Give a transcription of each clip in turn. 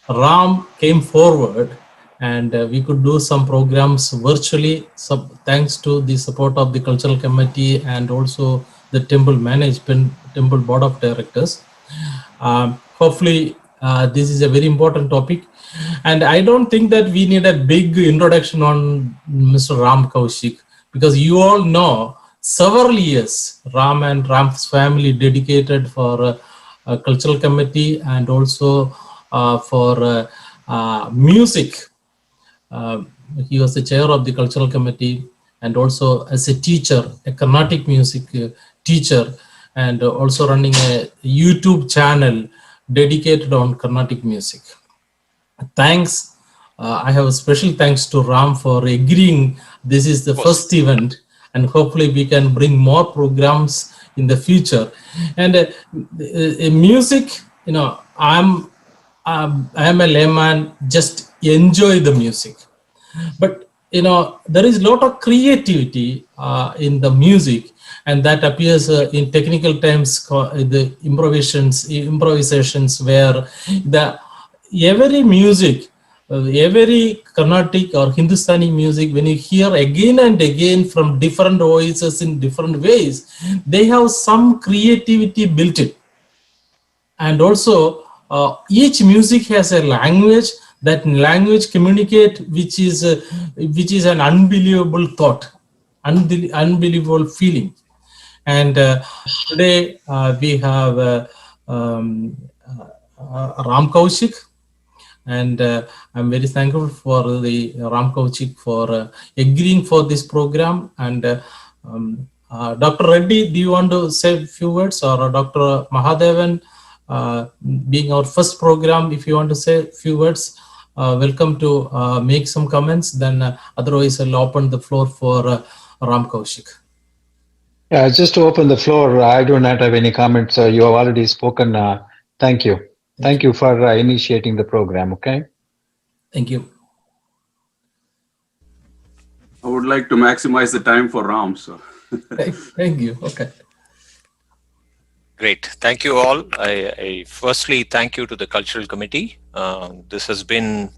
Ram came forward and we could do some programs virtually, thanks to the support of the cultural committee and also the temple management, temple board of directors. Hopefully, this is a very important topic. And I don't think that we need a big introduction on Mr. Ram Kaushik, because you all know several years Ram and Ram's family dedicated for a cultural committee and also for music. He was the chair of the cultural committee and also as a teacher, a Carnatic music teacher, and also running a YouTube channel dedicated on Carnatic music. Thanks. I have a special thanks to Ram for agreeing. This is the first event, and hopefully we can bring more programs in the future. And music, you know, I am a layman. Just enjoy the music, but you know there is a lot of creativity in the music, and that appears in technical terms, the improvisations, where the every music, every Carnatic or Hindustani music, when you hear again and again from different voices in different ways, they have some creativity built in. And also, each music has a language. That language communicate, which is an unbelievable thought, unbelievable feeling. And today we have Ram Kaushik. And I'm very thankful for the Ram Kaushik for agreeing for this program. And Dr. Reddy, do you want to say a few words, or Dr. Mahadevan, being our first program, if you want to say a few words, welcome to make some comments. Then otherwise I'll open the floor for Ram Kaushik. Yeah, just to open the floor, I do not have any comments. You have already spoken. Thank you. Thank you for initiating the program, okay? Thank you. I would like to maximize the time for Ram, so. Thank you. Okay. Great. Thank you all. I firstly thank you to the Cultural Committee. This has been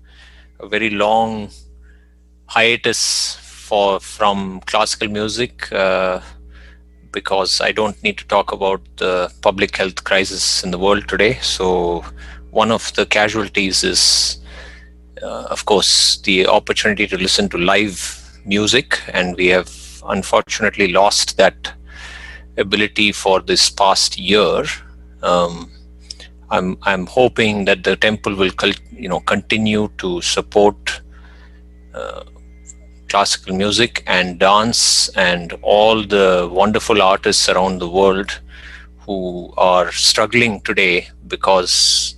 a very long hiatus from classical music, because I don't need to talk about the public health crisis in the world today. So one of the casualties is, of course, the opportunity to listen to live music, and we have unfortunately lost that ability for this past year. I'm hoping that the temple will continue to support classical music and dance and all the wonderful artists around the world who are struggling today, because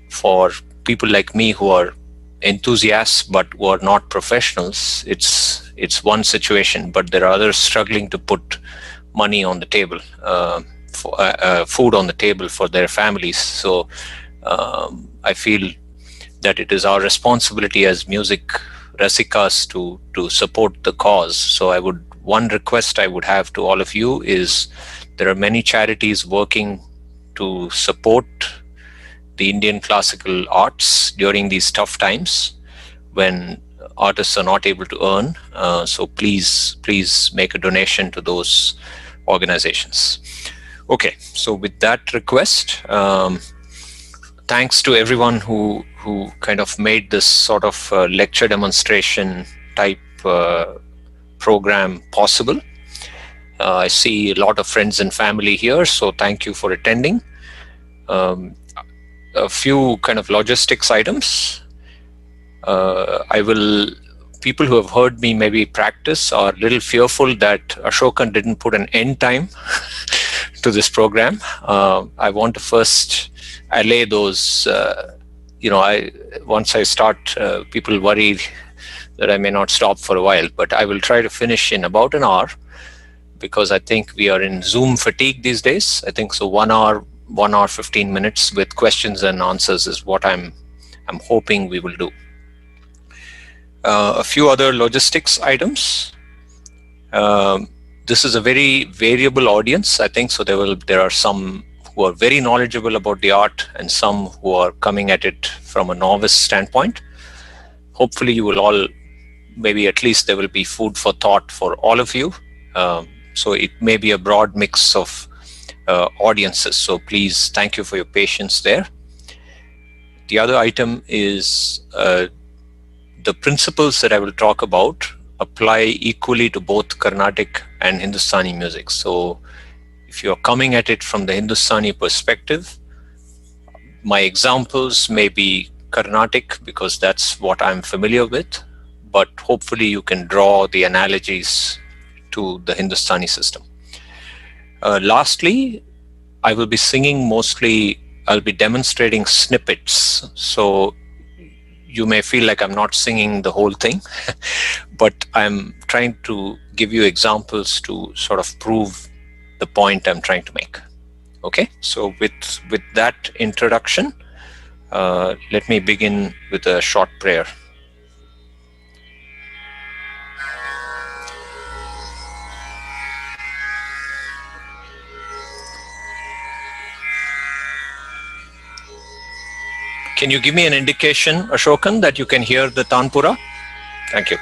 for people like me who are enthusiasts but who are not professionals, it's one situation, but there are others struggling to put money on the table, food on the table for their families. So I feel that it is our responsibility as music Rasikas to support the cause. So one request I would have to all of you is, there are many charities working to support the Indian classical arts during these tough times when artists are not able to earn. So please make a donation to those organizations. Okay, so with that request, thanks to everyone who kind of made this sort of lecture demonstration type program possible. I see a lot of friends and family here, so thank you for attending. A few kind of logistics items. People who have heard me maybe practice are a little fearful that Ashokan didn't put an end time to this program. I want to first allay those, once I start, people worry that I may not stop for a while, but I will try to finish in about an hour, because I think we are in Zoom fatigue these days. I think so 1 hour, 15 minutes with questions and answers is what I'm hoping we will do. A few other logistics items. This is a very variable audience, I think, so there are some who are very knowledgeable about the art and some who are coming at it from a novice standpoint. Hopefully you will all, maybe at least there will be food for thought for all of you. So it may be a broad mix of audiences. So please, thank you for your patience there. The other item is the principles that I will talk about apply equally to both Carnatic and Hindustani music. So if you're coming at it from the Hindustani perspective, my examples may be Carnatic because that's what I'm familiar with, but hopefully you can draw the analogies to the Hindustani system. Lastly, I will be singing mostly, I'll be demonstrating snippets. So you may feel like I'm not singing the whole thing, but I'm trying to give you examples to sort of prove the point I'm trying to make. Okay, so with that introduction, let me begin with a short prayer. Can you give me an indication, Ashokan, that you can hear the Tanpura? Thank you.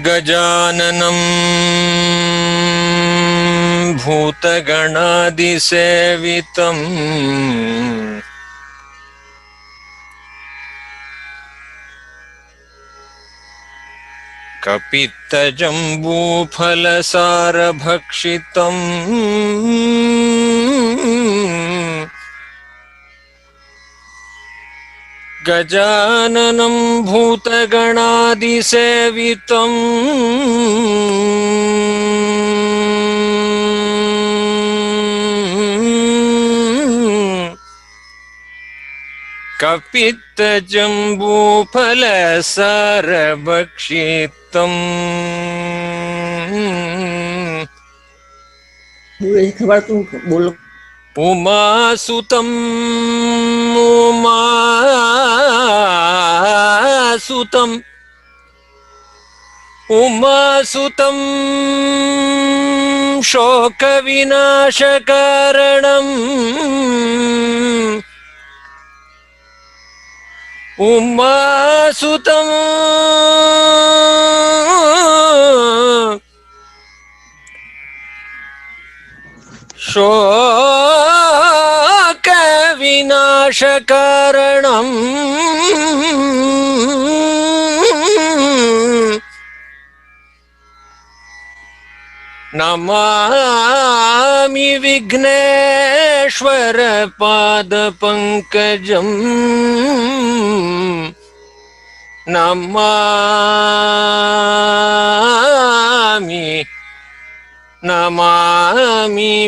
Gajananam Bhutaganadisevitam Kapita Jambu Phalasara Bhakshitam Gajananam Bhutaganadisevitam Kapita Jambu Phalasara Bhakshitam Umasutam Umasutam Umasutam Shoka Vinashakaranam Umasutam Shoka Vinashakaranam Namami Vigneshwara Pada Pankajam Namami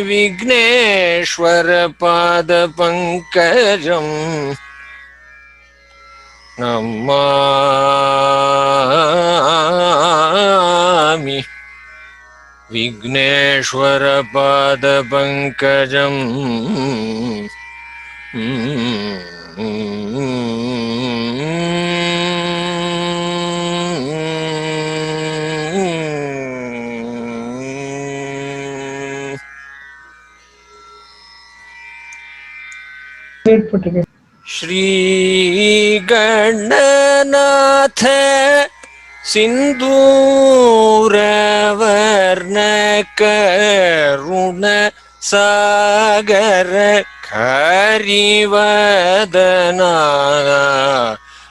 Vigneshwara Pada Pankajam Namami Vigneshwara Pada Pankajam Shri Gananatha Sindhura Varna Karuna Sagara Karivadana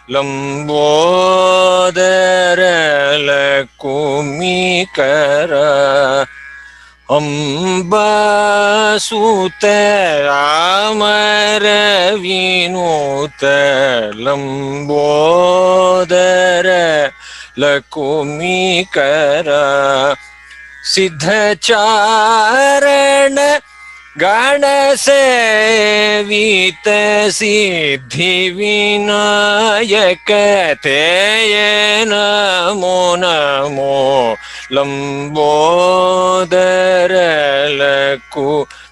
Lambodara Lakumikara Amba Sutta Amara Vinuta Lambodara Lakumikara Siddhacharana Ganasevita Siddhi Vinayaka Teye Namo Namo Lambodara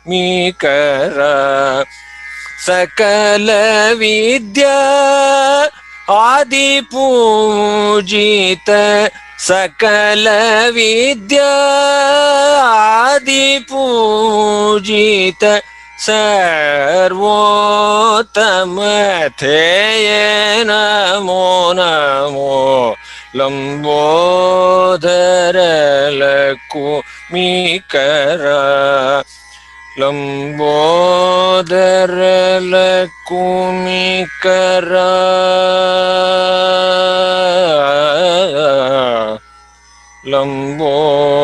Lakumikara Sakala Vidya Adi Pujita Sakala Vidya Adi Pujita Sarvotama Theye Namo Namo Lambodhara Lakumikara Lambodhara Lakumikara Lambodhara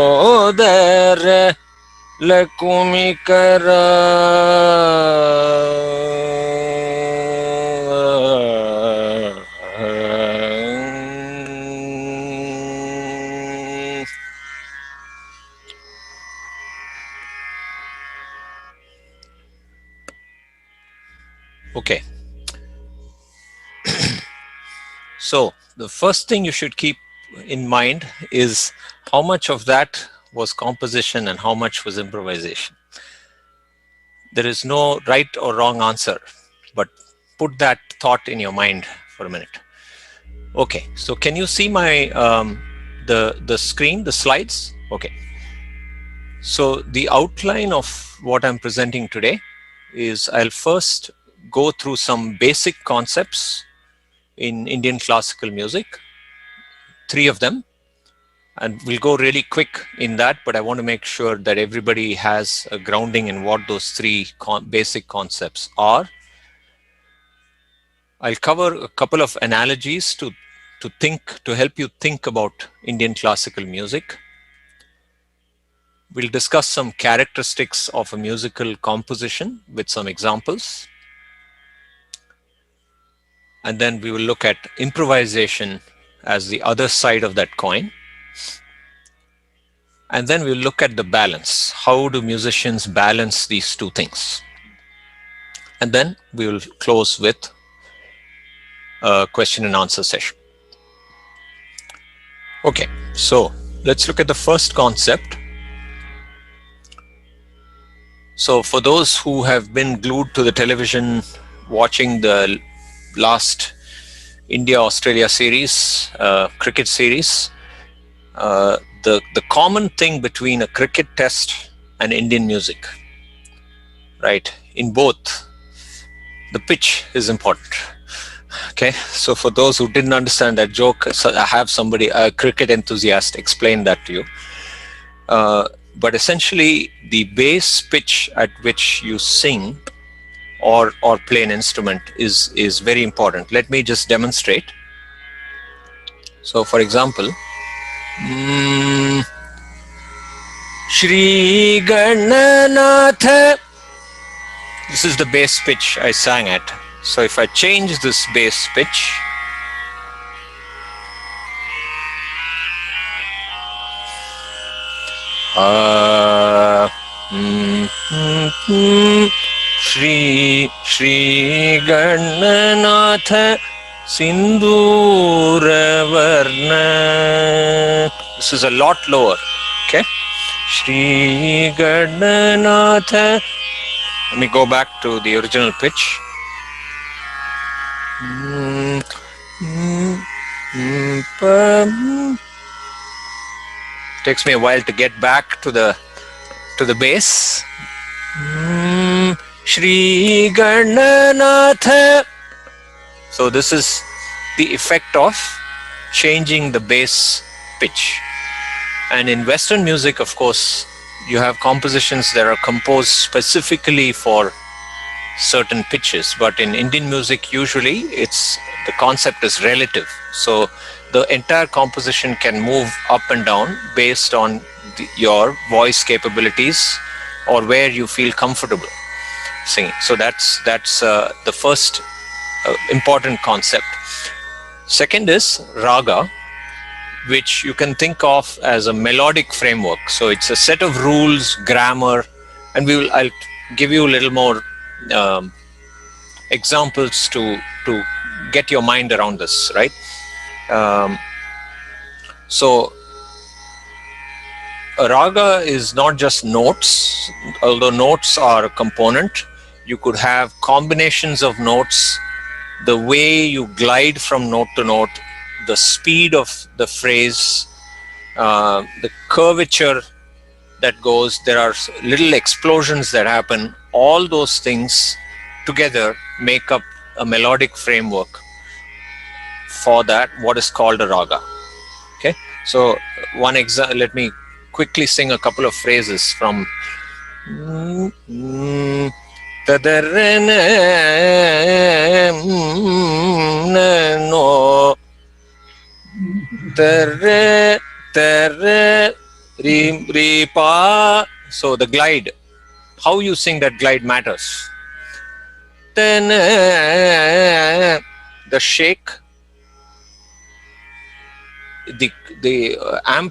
Lakumikara. Okay. So the first thing you should keep in mind is how much of that was composition and how much was improvisation. There is no right or wrong answer, but put that thought in your mind for a minute. Okay, so can you see my the screen, the slides? Okay. So the outline of what I'm presenting today is I'll first go through some basic concepts in Indian classical music, 3 of them, and we'll go really quick in that, but I want to make sure that everybody has a grounding in what those 3 basic concepts are. I'll cover a couple of analogies to help you think about Indian classical music. We'll discuss some characteristics of a musical composition with some examples. And then we will look at improvisation as the other side of that coin. And then we'll look at the balance. How do musicians balance these 2 things? And then we will close with a question and answer session. Okay, so let's look at the first concept. So for those who have been glued to the television watching the last India-Australia series, cricket series, the common thing between a cricket test and Indian music, right? In both, the pitch is important. Okay, so for those who didn't understand that joke, so I have somebody, a cricket enthusiast, explain that to you. But essentially, the bass pitch at which you sing or play an instrument is very important. Let me just demonstrate. So, for example, Shri Gananatha. This is the bass pitch I sang at. So if I change this bass pitch, Shri Gananatha Sindhura Varna. This is a lot lower. Okay. Shri Gananatha. Let me go back to the original pitch. Takes me a while to get back to the bass. Shri Gananatha. So this is the effect of changing the bass pitch. And in Western music, of course, you have compositions that are composed specifically for certain pitches, but in Indian music, usually the concept is relative. So the entire composition can move up and down based on your voice capabilities or where you feel comfortable singing. So that's the first important concept. Second is Raga, which you can think of as a melodic framework. So it's a set of rules, grammar, and I'll give you a little more examples to get your mind around this, right? So a raga is not just notes, although notes are a component. You could have combinations of notes the way you glide from note to note, the speed of the phrase, the curvature that goes, there are little explosions that happen. All those things together make up a melodic framework for that, what is called a raga. Okay, so one example, let me quickly sing a couple of phrases from no re pa. So the glide, how you sing that glide matters. The shake, the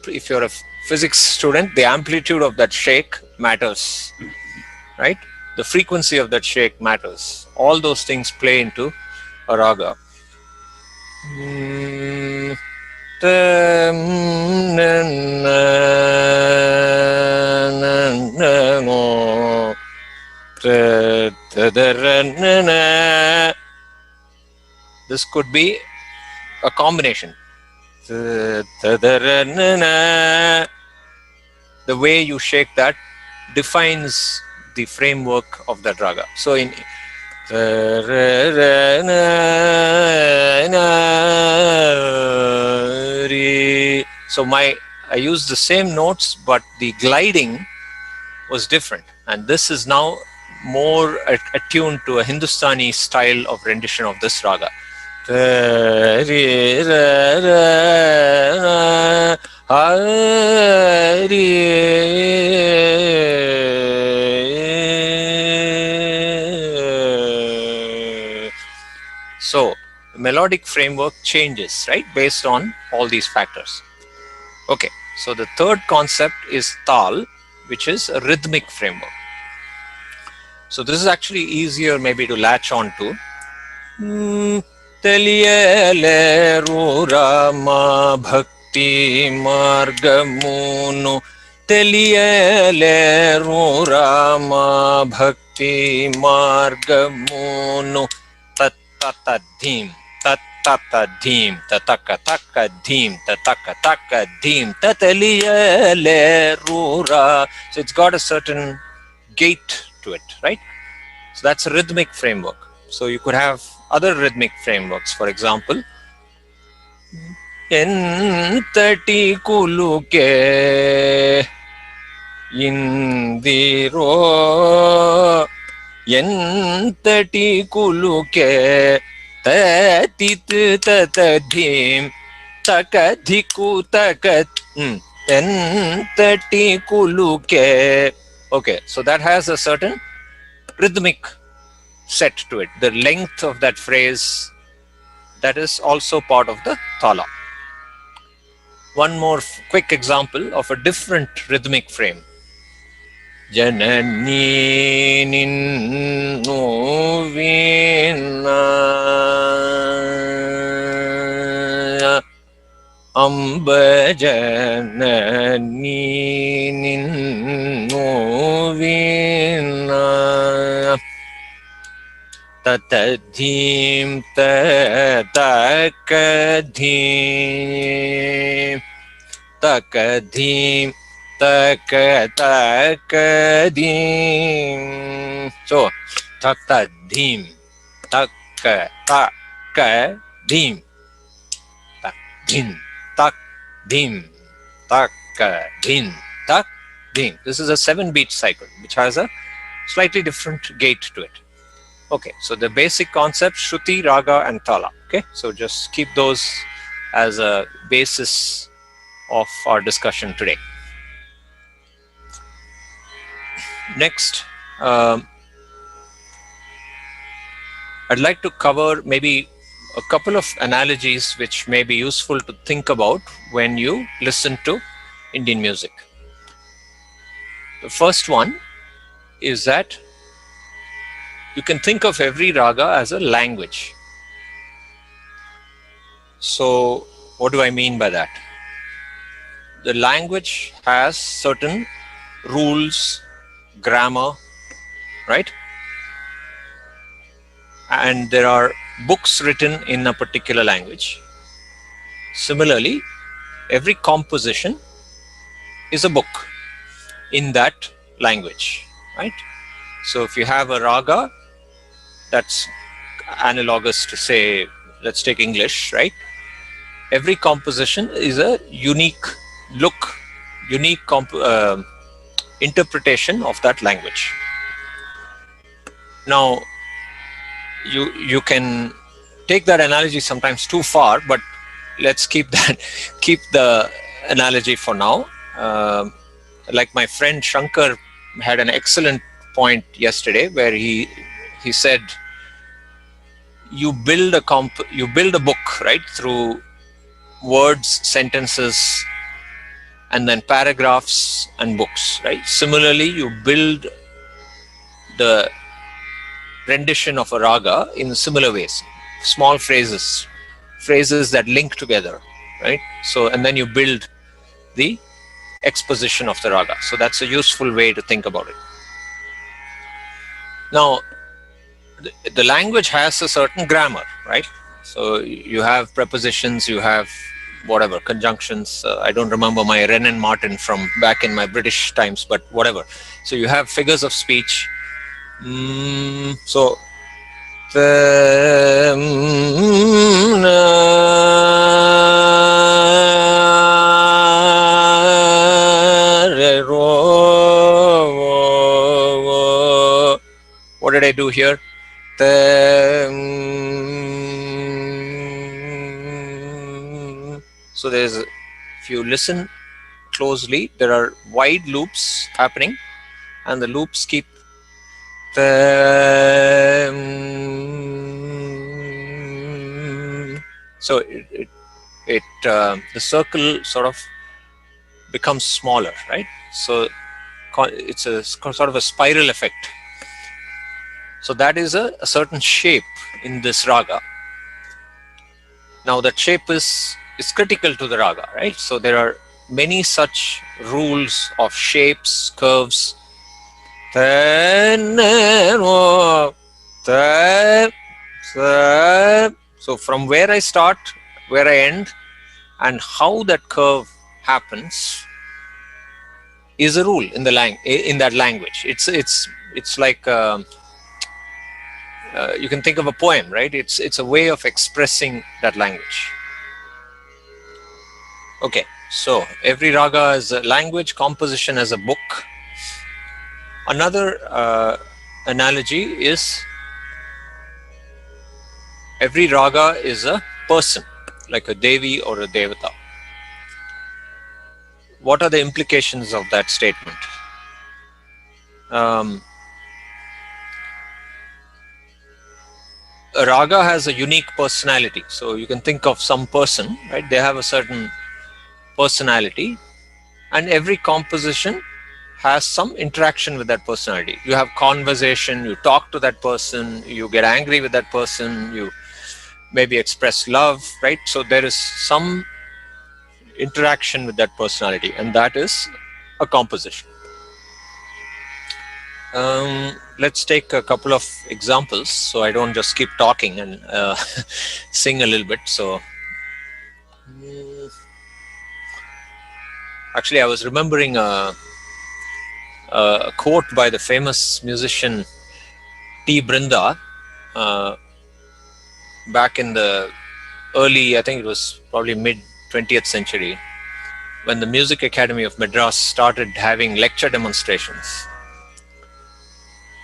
if you're a physics student, the amplitude of that shake matters, right? The frequency of that shake matters. All those things play into a raga. This could be a combination. The way you shake that defines the framework of that raga. So in so I used the same notes, but the gliding was different, and this is now more attuned to a Hindustani style of rendition of this raga. So melodic framework changes, right, based on all these factors. Okay, so the third concept is tal, which is a rhythmic framework. So this is actually easier maybe to latch on to. Teliyale rama bhakti margamunu, teliyale rama bhakti margamunu, tatatadhim, tatatadhim, tatakatakadim, tatakatakadim, tataliyale rura. So it's got a certain gait to it, right? So that's a rhythmic framework. So you could have other rhythmic frameworks. For example, entati kuluke indiro, entati kuluke tatit tatadhim, takadhiku takat, entati kuluke. Okay, so that has a certain rhythmic set to it. The length of that phrase, that is also part of the thala. One more quick example of a different rhythmic frame. Janani ninnu vina amba janani ninnu vina tatadhim tatakadim takadhim takatakadim. So tatadhim takatakadim takdim takdim takdim takdim. This is a 7-beat cycle which has a slightly different gait to it. Okay, so the basic concept, Shruti, Raga and Tala. Okay, so just keep those as a basis of our discussion today. Next, I'd like to cover maybe a couple of analogies which may be useful to think about when you listen to Indian music. The first one is that you can think of every raga as a language. So what do I mean by that? The language has certain rules, grammar, right? And there are books written in a particular language. Similarly, every composition is a book in that language, right? So if you have a raga, that's analogous to, say, let's take English, right? Every composition is a unique look, unique interpretation of that language. Now, you can take that analogy sometimes too far, but let's keep the analogy for now. Like my friend Shankar had an excellent point yesterday where he said, you build a book, right, through words, sentences, and then paragraphs and books, right? Similarly, you build the rendition of a raga in similar ways, small phrases that link together, right? So, and then you build the exposition of the raga. So that's a useful way to think about it. Now, the language has a certain grammar, right? So you have prepositions, you have whatever, conjunctions. I don't remember my Renan Martin from back in my British times, but whatever. So you have figures of speech. So what did I do here? So there's, if you listen closely, there are wide loops happening, and the loops keep so the circle sort of becomes smaller, right? So it's a sort of a spiral effect. So that is a certain shape in this raga. Now that shape is critical to the raga, right? So there are many such rules of shapes, curves. So from where I start, where I end, and how that curve happens is a rule in that language. It's like you can think of a poem, right? It's a way of expressing that language. Okay, so every raga is a language, composition as a book. Another analogy is every raga is a person, like a Devi or a Devata. What are the implications of that statement? A raga has a unique personality. So you can think of some person, right? They have a certain personality, and every composition has some interaction with that personality. You have conversation, you talk to that person, you get angry with that person, you maybe express love, right? So there is some interaction with that personality, and that is a composition. Let's take a couple of examples so I don't just keep talking and sing a little bit. So actually I was remembering a quote by the famous musician T. Brinda back in the early, I think it was probably mid 20th century, when the Music Academy of Madras started having lecture demonstrations.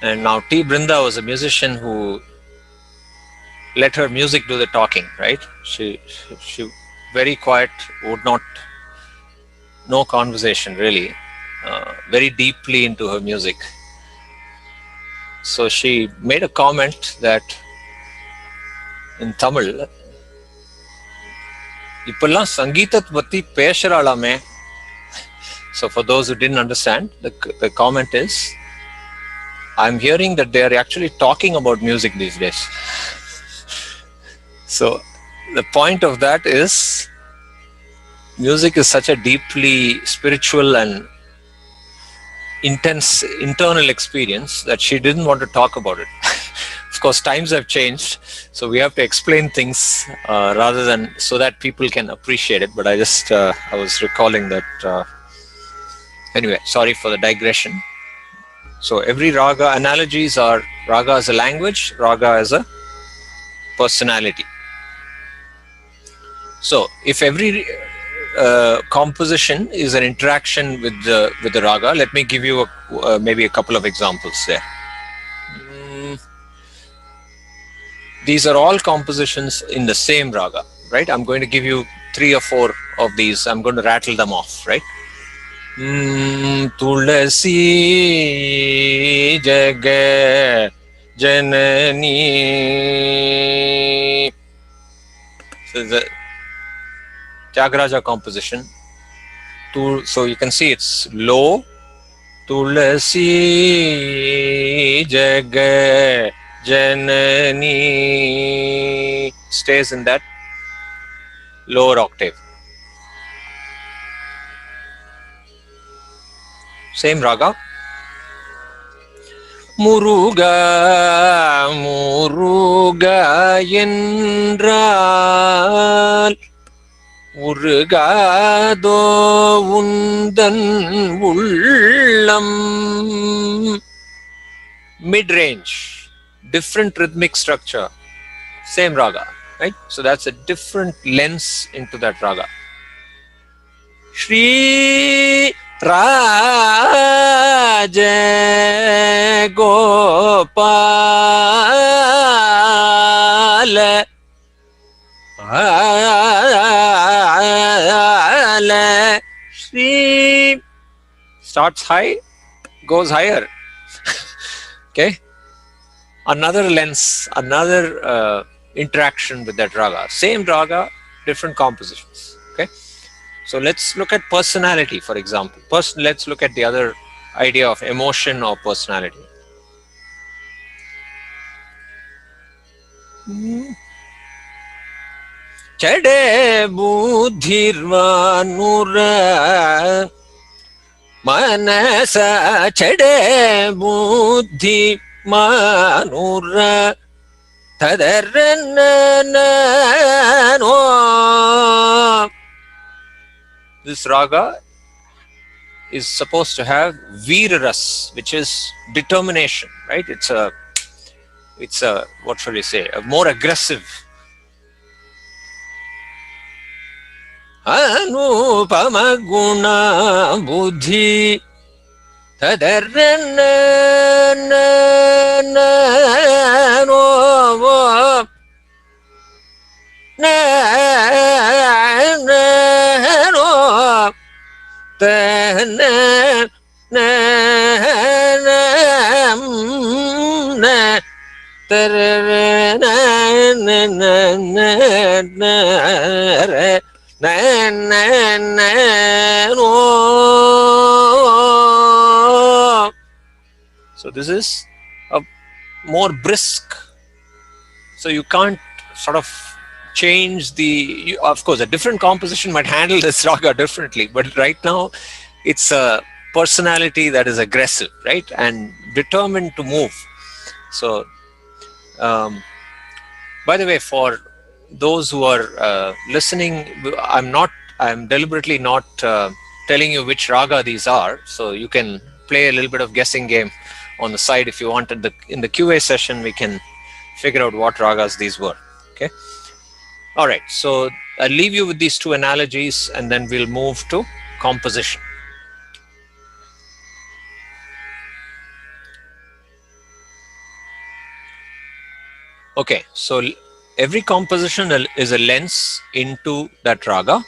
And now T. Brinda was a musician who let her music do the talking, right? She very quiet, would not, no conversation really, very deeply into her music. So she made a comment that in Tamil, Ipalla Sangeetat Vati Pesharalame. So for those who didn't understand, the comment is, I'm hearing that they are actually talking about music these days. So the point of that is, music is such a deeply spiritual and intense internal experience that she didn't want to talk about it of course, times have changed, so we have to explain things rather than so that people can appreciate it. But I just I was recalling that. Anyway, sorry for the digression. So every raga, analogies are raga as a language, raga as a personality. So if every composition is an interaction with the raga, let me give you maybe a couple of examples there. These are all compositions in the same raga, right? I'm going to give you 3 or 4 of these. I'm going to rattle them off, right? Tulasi Jaga Janani. So the Tyagaraja composition. So you can see it's low. Tulasi Jaga Janani stays in that lower octave. Same raga. Muruga, Muruga Yendral Urugado Undan Ullam. Mid-range, different rhythmic structure, same raga, right? So that's a different lens into that raga. Shri Raja Gopala Shri starts high, goes higher. Okay, another lens, another interaction with that raga. Same raga, different compositions. Okay, so let's look at personality, for example. Let's look at the other idea of emotion or personality. Chade buddhirvanura Manasa Chade buddhi manura Tadarana. This raga is supposed to have viraras, which is determination, right? It's a what shall we say, a more aggressive. Anupama guna buddhi tadarana So this is a more brisk. So you can't sort of change of course, a different composition might handle this raga differently, but right now it's a personality that is aggressive, right? And determined to move. So, by the way, for those who are listening, I'm deliberately not telling you which raga these are. So you can play a little bit of guessing game on the side if you want. In the QA session, we can figure out what ragas these were. Okay. All right. So I'll leave you with these 2 analogies, and then we'll move to composition. Okay. So every composition is a lens into that raga.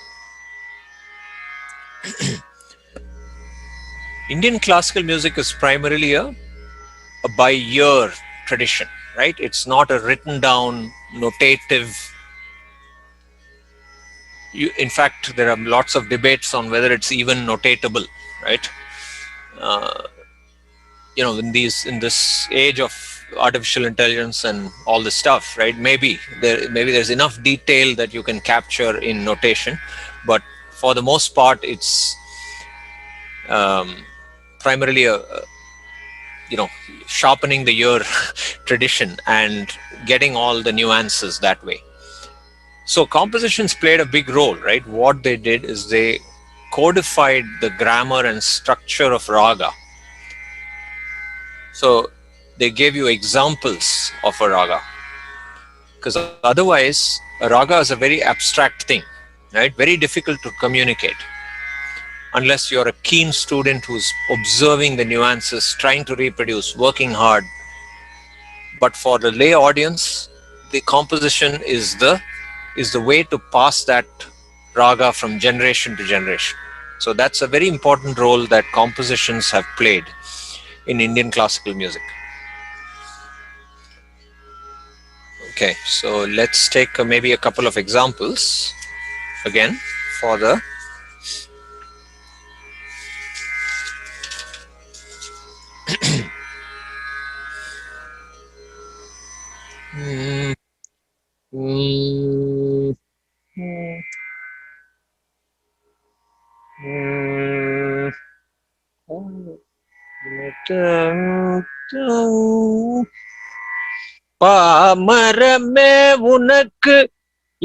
Indian classical music is primarily a by ear tradition, right? It's not a written down notative. In fact, there are lots of debates on whether it's even notatable, right? In this age of artificial intelligence and all this stuff, right? Maybe there's enough detail that you can capture in notation, but for the most part, it's primarily sharpening the ear tradition and getting all the nuances that way. So compositions played a big role, right? What they did is they codified the grammar and structure of raga. So they gave you examples of a raga, because otherwise a raga is a very abstract thing, right? Very difficult to communicate unless you're a keen student who's observing the nuances, trying to reproduce, working hard. But for the lay audience, the composition is the way to pass that raga from generation to generation. So that's a very important role that compositions have played in Indian classical music. Okay, so let's take maybe a couple of examples again for the பாமரமே உனக்கு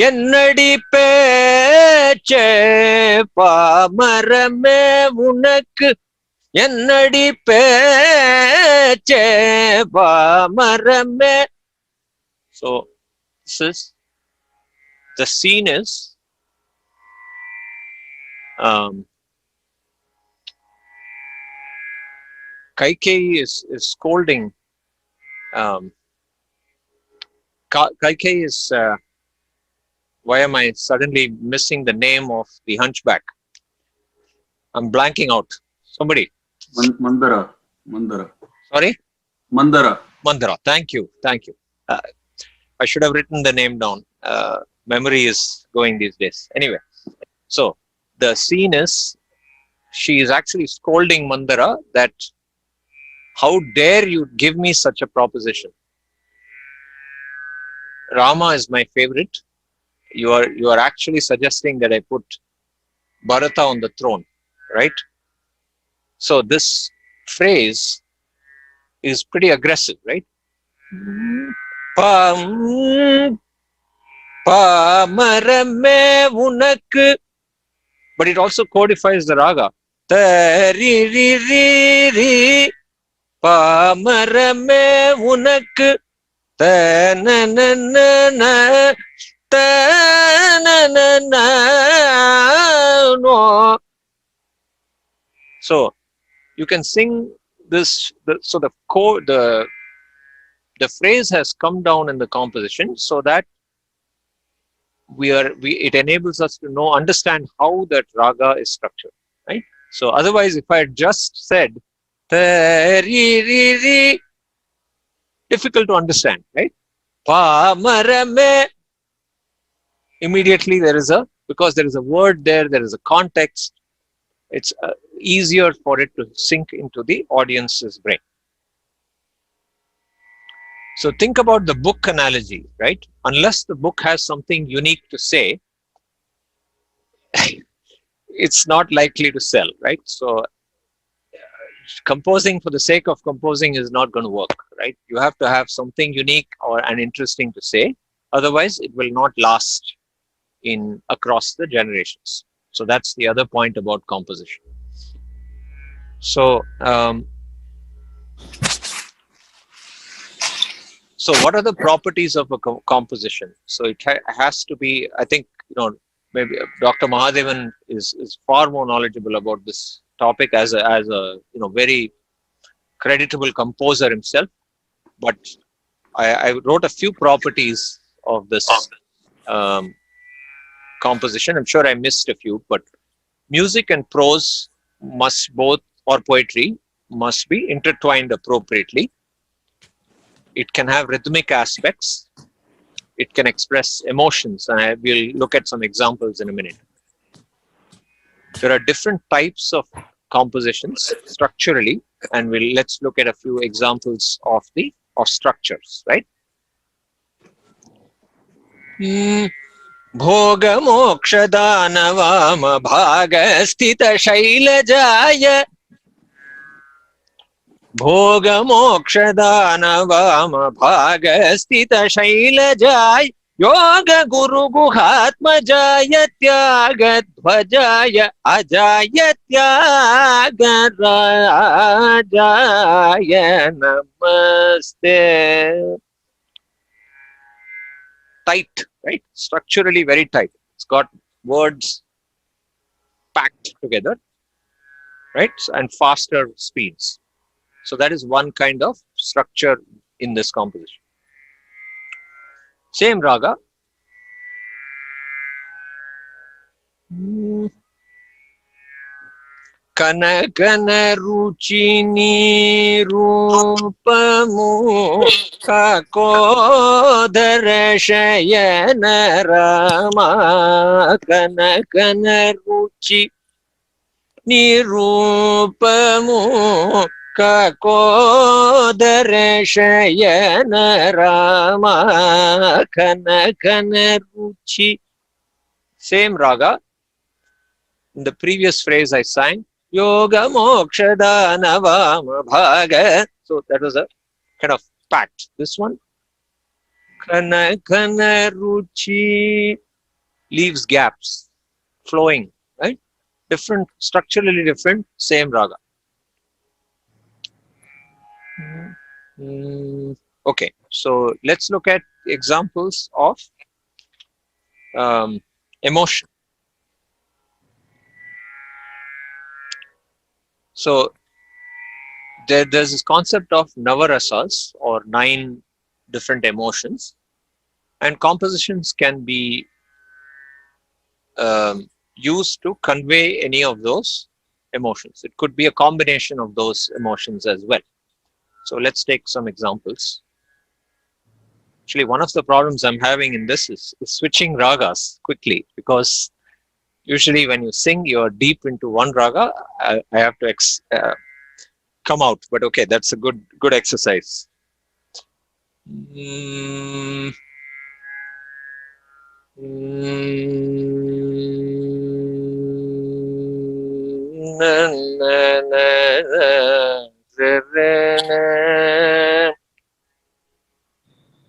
என்னடி பேச்சே, பாமரமே உனக்கு என்னடி பேச்சே, பாமரமே. So the scene is Kaikeyi is scolding. Kaikeyi is why am I suddenly missing the name of the hunchback? I'm blanking out. Somebody. Mandara. Sorry? Mandara. Thank you. I should have written the name down. Memory is going these days. Anyway, so the scene is she is actually scolding Mandara that how dare you give me such a proposition? Rama is my favorite. You are actually suggesting that I put Bharata on the throne, right? So this phrase is pretty aggressive, right? Pamarame unakku, but it also codifies the raga. Tari ri ri ri, pamarame unakku, ta na na na na, ta na na na no. So you can sing this. So the phrase has come down in the composition so that it enables us to understand how that raga is structured, right? So otherwise, if I had just said difficult to understand, right? Immediately because there is a word there is a context, it's easier for it to sink into the audience's brain. So think about the book analogy, right? Unless the book has something unique to say, it's not likely to sell, right? So composing for the sake of composing is not going to work, right? You have to have something unique and interesting to say. Otherwise, it will not last across the generations. So that's the other point about composition. So, so what are the properties of a composition? So it has to be, I think, maybe Dr. Mahadevan is far more knowledgeable about this topic as a very creditable composer himself. But I wrote a few properties of this composition. I'm sure I missed a few, but music and prose or poetry must be intertwined appropriately. It can have rhythmic aspects. It can express emotions, and I will look at some examples in a minute. There are different types of compositions structurally, and let's look at a few examples of structures, right? Bhoga moksha danavama bhaga sthita shailajaya Bhoga moksha dana vama bhaga stita shailajay yoga guru guhatma jaya tyaga dhvajaya ajaya tyaga rajaya namaste. Tight, right? Structurally very tight. It's got words packed together, right? And faster speeds. So that is one kind of structure in this composition. Same raga. Kana kana ruchini rupamu kakodara shayana rama kana kana ruchi nirupamu kakodara shayana rama kana kana ruchi. Same raga. In the previous phrase I sang yoga moksha dana vama bhaga. So that was a kind of pact. This one kana kana ruchi leaves gaps, flowing, right? Different, structurally different, same raga. Okay, so let's look at examples of emotion. So there's this concept of navarasas, or 9 different emotions, and compositions can be used to convey any of those emotions. It could be a combination of those emotions as well. So let's take some examples. Actually, one of the problems I'm having in this is switching ragas quickly, because usually when you sing, you're deep into one raga. I have to come out, but okay, that's a good exercise.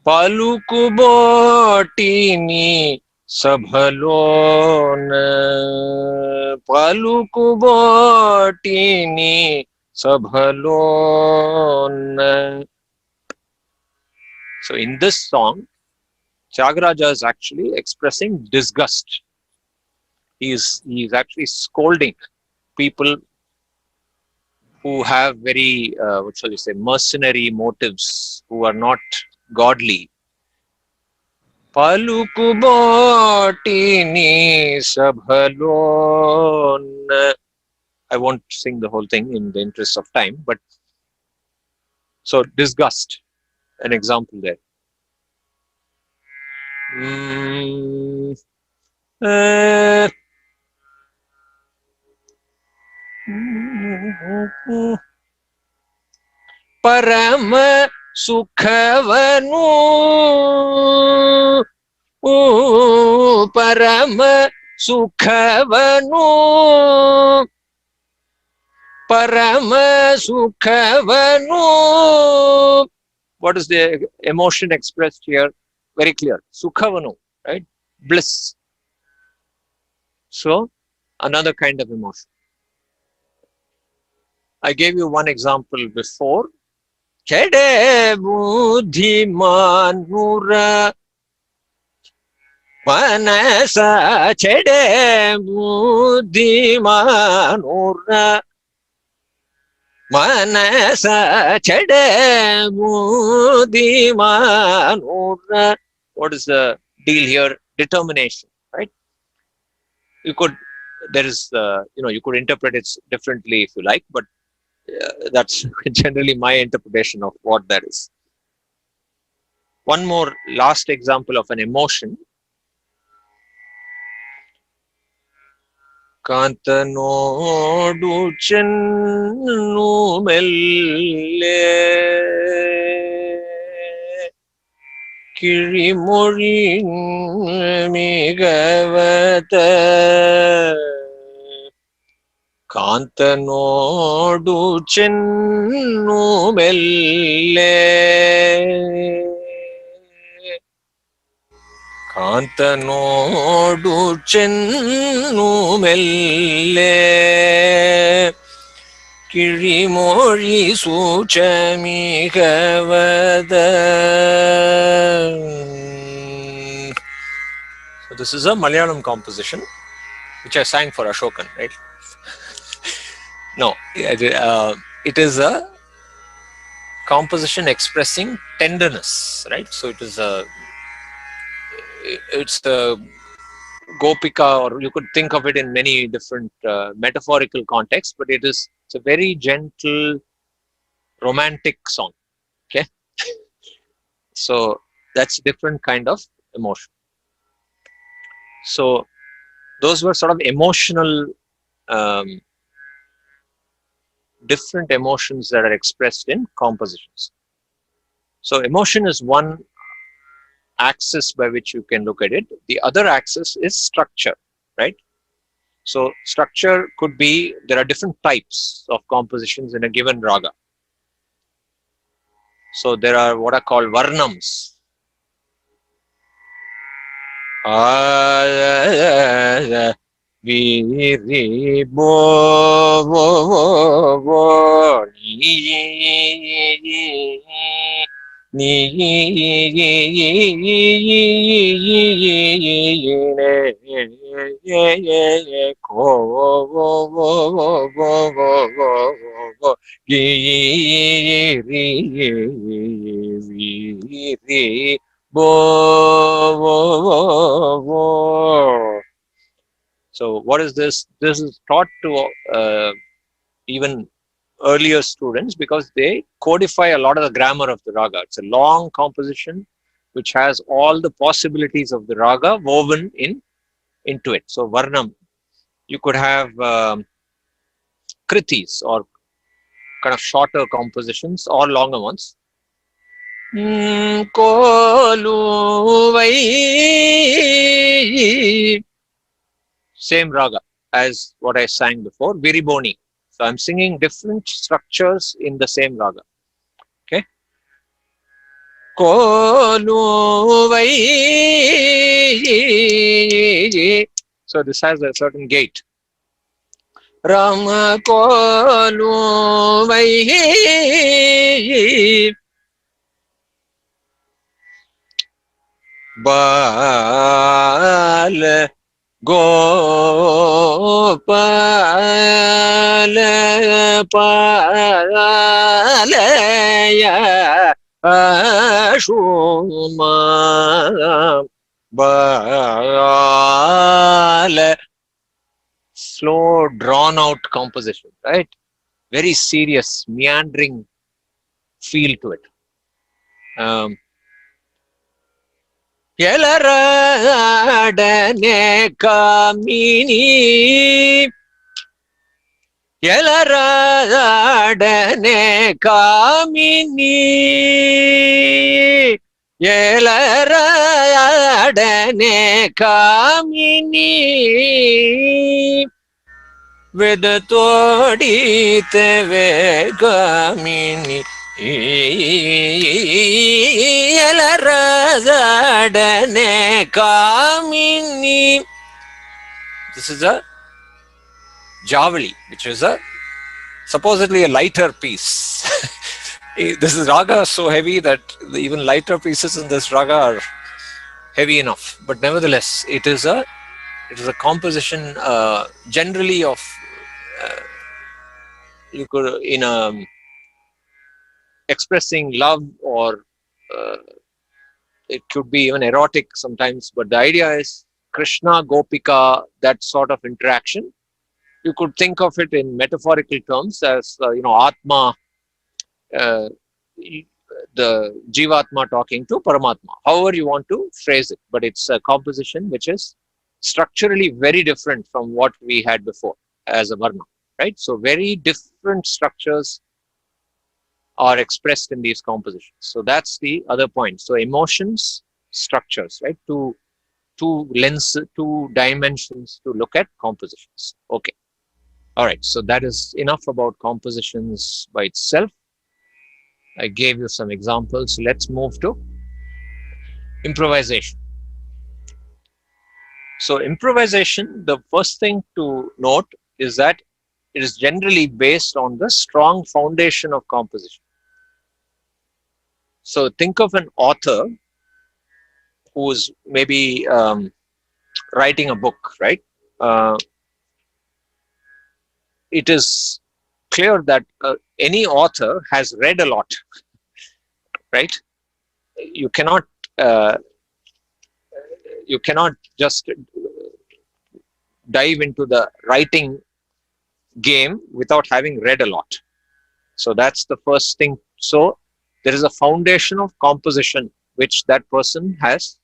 Palukubotini sabhalona palukubotini sabhalona. So in this song, Tyagaraja is actually expressing disgust. He is actually scolding people who have very, what shall you say, mercenary motives, who are not godly. Palukubotini sabhalona. I won't sing the whole thing in the interest of time, but so disgust, an example there. Parama sukhavanu parama sukhavanu parama sukhavanu. What is the emotion expressed here? Very clear. Sukhavanu, right? Bliss. So another kind of emotion. I gave you one example before. Chede buddhi manura manasa chede buddhi manura manasa chede buddhi manura. What is the deal here? Determination, right? You could, there is, you could interpret it differently if you like, but that's generally my interpretation of what that is. One more last example of an emotion. Kantanodu chennu melle Kirimorin migavata ಕಾಂತನೋಡು Chennu ಮೆಲ್ಲೆ ಕಾಂತನೋಡು Chennu ಮೆಲ್ಲೆ ಕಿಳಿಮೊഴി ಸೂಚಮಿಗವದ. So this is a Malayalam composition which I sang for Ashokan, right? No, it is a composition expressing tenderness, right? So it's a Gopika, or you could think of it in many different metaphorical contexts, but it's a very gentle, romantic song. Okay, so that's a different kind of emotion. So those were sort of emotional, different emotions that are expressed in compositions. So emotion is one axis by which you can look at it. The other axis is structure, right? So structure could be, there are different types of compositions in a given raga. So there are what are called Varnams. Viri bo vo vo ni ko vo vo vo vo gi ri bo vo vo. So what is this? This is taught to even earlier students because they codify a lot of the grammar of the raga. It's a long composition which has all the possibilities of the raga woven into it. So Varnam, you could have kritis, or kind of shorter compositions, or longer ones. Same raga as what I sang before, Viriboni. So I'm singing different structures in the same raga. Okay. So this has a certain gait. Rama Koluvai Bal Gopala Palaya Ashuma Bala. Slow, drawn out composition, right? Very serious, meandering feel to it. Yelaradane kamini, Yelaradane kamini, Yelaradane kamini, Vedatodite vegamini, Yelaradane kamini. This is a Javali, which is supposedly a lighter piece. This is raga so heavy that even lighter pieces in this raga are heavy enough. But nevertheless, it is a composition generally of you could expressing love, or it could be even erotic sometimes. But the idea is Krishna, Gopika, that sort of interaction. You could think of it in metaphorical terms as Atma, the Jivatma talking to Paramatma. However you want to phrase it, but it's a composition which is structurally very different from what we had before as a Varna, right? So very different structures are expressed in these compositions. So that's the other point. So emotions, structures, right? Two dimensions to look at compositions. Okay. All right, so that is enough about compositions by itself. I gave you some examples. Let's move to improvisation. So improvisation, the first thing to note is that it is generally based on the strong foundation of composition. So think of an author who's maybe writing a book, right? It is clear that any author has read a lot, right? You cannot just dive into the writing game without having read a lot. So that's the first thing. So there is a foundation of composition which that person has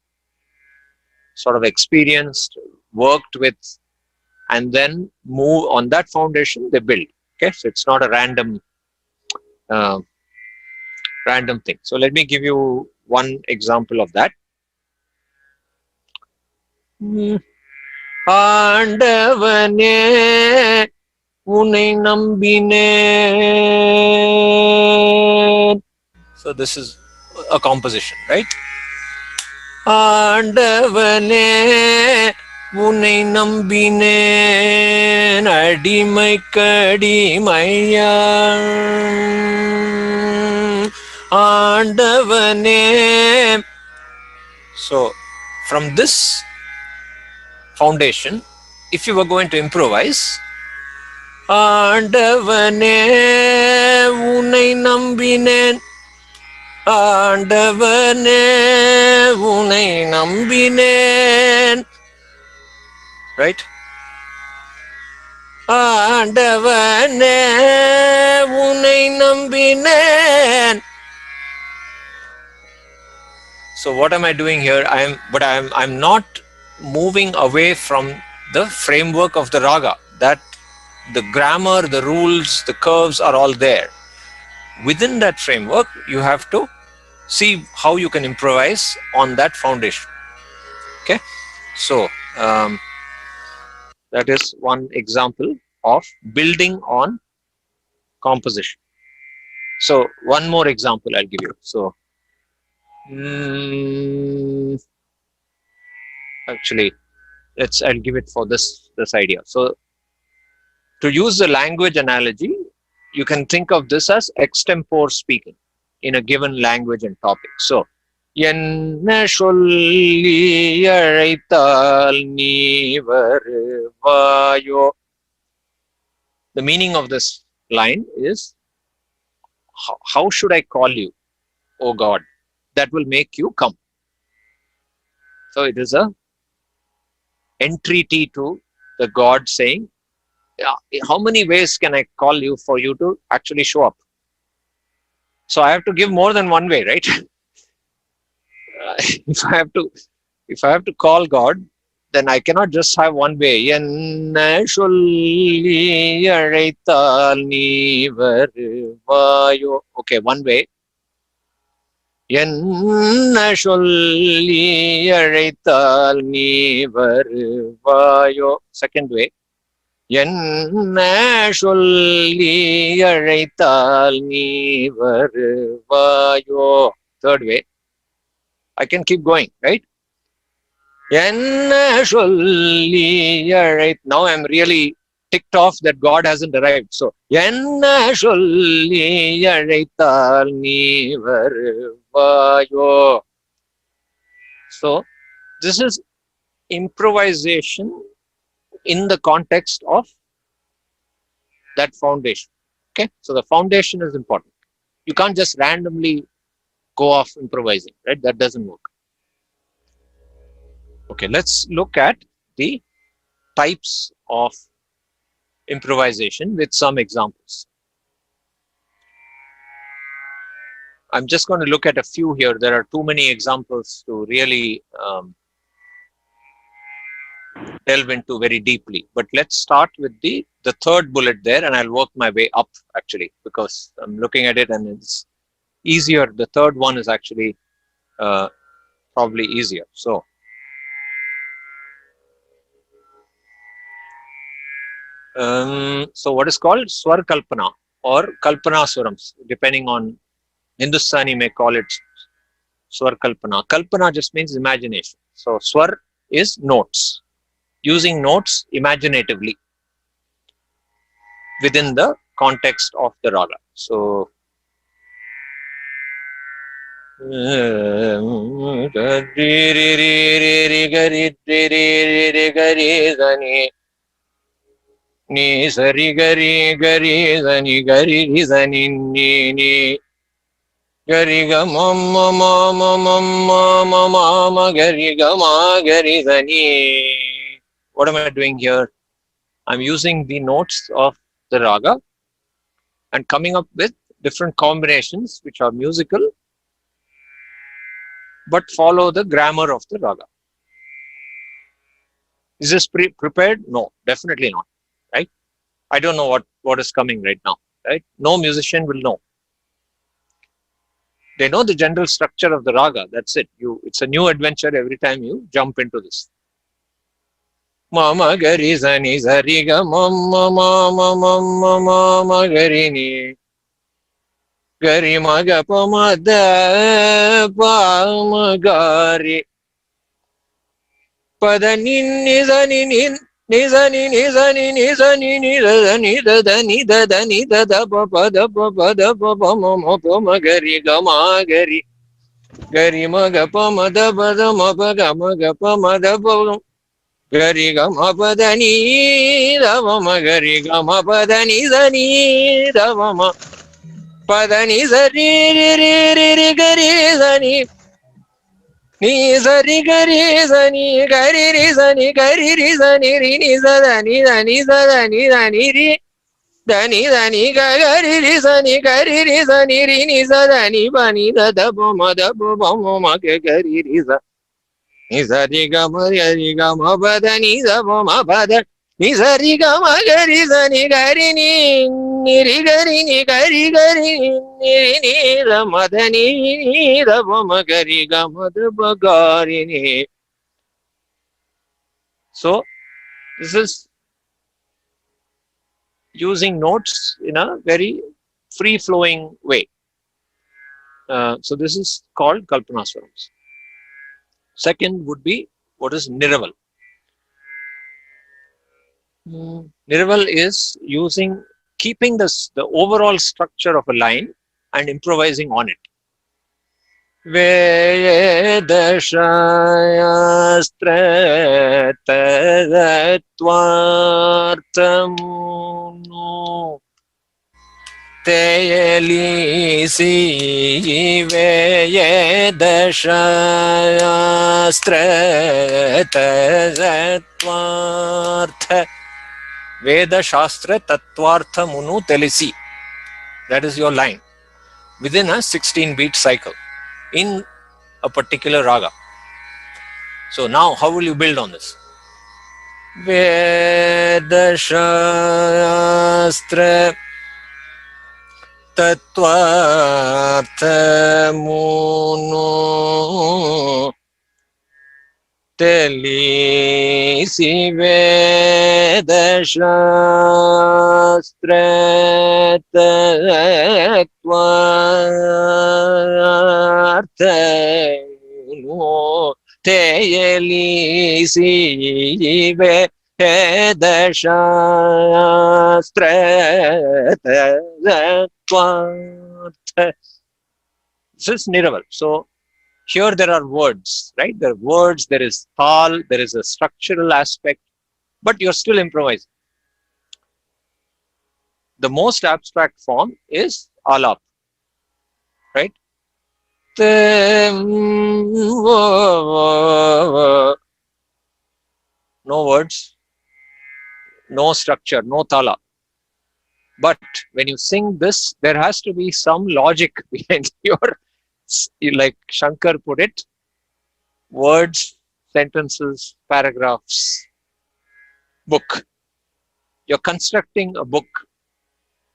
sort of experienced, worked with, and then move on that foundation they build. Okay, so it's not a random thing. So let me give you one example of that. ஆண்டவனே உன்னை நம்பினேன். So this is a composition, right? ஆண்டவனே உன்னை நம்பினேன் அடிமைக்கடிமையா ஆண்டவனே. So from this foundation, if you were going to improvise, ஆண்டவனே உன்னை நம்பினேன் ஆண்டவனே உன்னை நம்பினேன், right? ஆண்டவனே உன்னை நம்பினேன். So what am I doing here? I'm not moving away from the framework of the raga. That the grammar, the rules, the curves are all there. Within that framework, you have to see how you can improvise on that foundation. Okay, so that is one example of building on composition. So one more example I'll give you. So actually, I'll give it for this idea. So to use the language analogy, you can think of this as extempore speaking in a given language and topic. So என்ன சொல்லி அழைத்தால் நீ வருவாயோ. The meaning of this line is, how should I call you, O God, that will make you come. So it is a entreaty to the God saying, how many ways can I call you for you to actually show up? So I have to give more than one way, right? If I have to call God, then I cannot just have one way. என்ன சொல்லி அழைத்தால் நீ வருவாயோ. Okay, one way. என்ன சொல்லி அழைத்தால் நீ வருவாயோ. Second way. என்ன சொல்லி அழைத்தால் நீ வருவாயோ. Third way. I can keep going, right? என்ன சொல்லி now I'm really ticked off that God hasn't arrived. So என்ன சொல்லி அழைத்தால் நீ வருவாயோ. So this is improvisation in the context of that foundation. Okay, so the foundation is important. You can't just randomly go off improvising, right? That doesn't work. Okay, let's look at the types of improvisation with some examples. I'm just going to look at a few here. There are too many examples to really delve into very deeply, but let's start with the third bullet there, and I'll work my way up actually, because I'm looking at it and it's easier. The third one is actually probably easier. So So what is called Swar Kalpana or Kalpana Swarams, depending on Hindustani may call it Swar Kalpana. Kalpana just means imagination. So Swar is notes, using notes imaginatively within the context of the raga. So ni sari gari gari zani gari zani ni gari ga mama mama mama mama gari ga ma gari zani. What am I doing here? I'm using the notes of the raga and coming up with different combinations which are musical but follow the grammar of the raga. Is this prepared? No, definitely not. Right? I don't know what is coming right now. Right? No musician will know. They know the general structure of the raga. That's it. It's a new adventure every time you jump into this. Mama gari zani zari ga mama mama mama mama gari ni gari maga pa ma da pa ma gari pada ni zani ni zani ni zani ni zani ni da ni da ni da ni da pa da pa ma pa ma gari ga ma gari gari maga pa ma da ma ga pa ma da pa gari ga ma pa da ni da ma gari ga ma pa da ni zani da ma pa da ni zari ri gari zani ni zari gari zani gari ri zani ri ni za ni ri dani ga gari ri zani ri ni za dani ba ni da ba ma ke gari ri za ni zari ga ma ba da ni za ma ba da ni zari ga ma gari zani gari ni ri gari ni ni da ma da ni da ba ma gari ga ma da ba gari ni. So this is using notes in a very free flowing way. So this is called Kalpana Swarams. Second would be what is Niraval. Niraval is keeping the overall structure of a line and improvising on it. Veda shastra tattvartamu Teyelisi Veda shastra tattvarta Veda Shastra Tattvartha Munu Telisi. That is your line within a 16-beat cycle in a particular raga. So now how will you build on this? Veda Shastra Tattvartha Munu Telisi Veda Shastra Tattvartha Munu Telisi Veda Shastra Tattvartha. This is Niraval. So here there are words, right? There are words, there is tal, there is a structural aspect, but you're still improvising. The most abstract form is alap, right? No words, no structure, no tala. But when you sing this, there has to be some logic behind like Shankar put it, words, sentences, paragraphs, book. You're constructing a book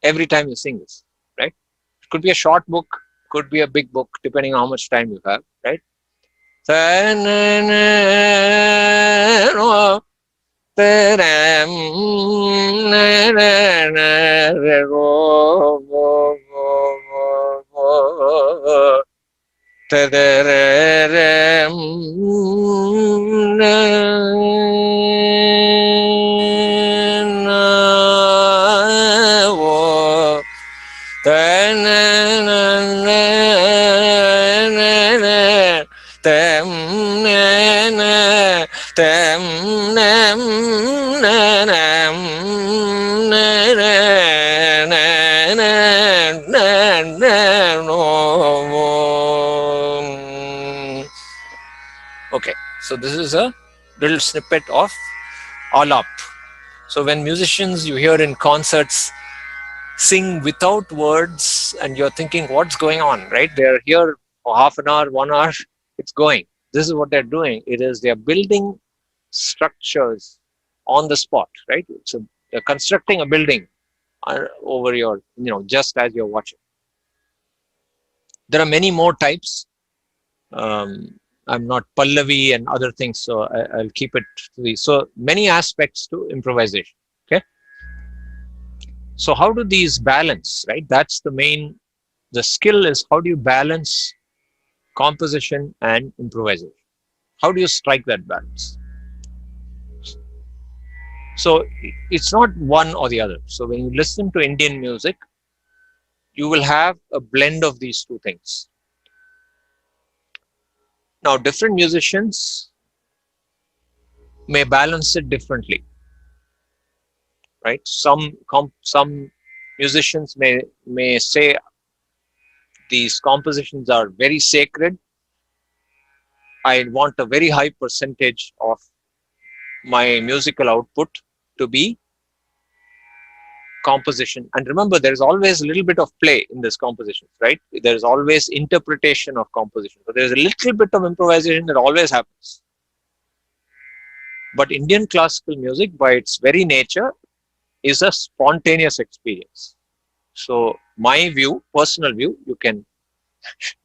every time you sing this, right? It could be a short book, could be a big book, depending on how much time you have, right? Okay, so this is a little snippet of Alap. So when musicians you hear in concerts sing without words and you're thinking what's going on, right? They're here for half an hour, 1 hour, it's going. This is what they're doing. It is they're building structures on the spot, right? So they're constructing a building over your, just as you're watching. There are many more types. I'm not Pallavi and other things, so I'll keep it to these. So many aspects to improvisation. Okay. So how do these balance, right? That's the skill is how do you balance composition and improvisation? How do you strike that balance? So it's not one or the other. So when you listen to Indian music, you will have a blend of these two things. Now, different musicians may balance it differently, right? Some musicians may say these compositions are very sacred. I want a very high percentage of my musical output to be composition. And remember, there is always a little bit of play in this composition, right? There is always interpretation of composition. So there is a little bit of improvisation that always happens. But Indian classical music, by its very nature, is a spontaneous experience. So my view, personal view, you can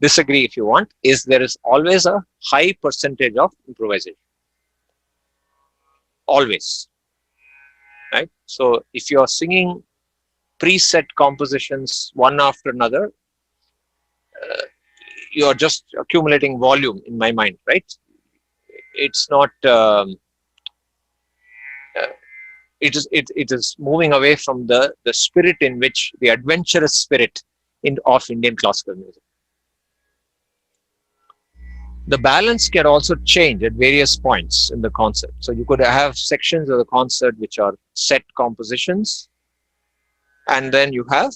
disagree if you want, is there is always a high percentage of improvisation. Always. Right? So if you are singing preset compositions one after another, you are just accumulating volume in my mind, right? It's not. It is moving away from the spirit in which the adventurous spirit of Indian classical music. The balance can also change at various points in the concert. So you could have sections of the concert which are set compositions, and then you have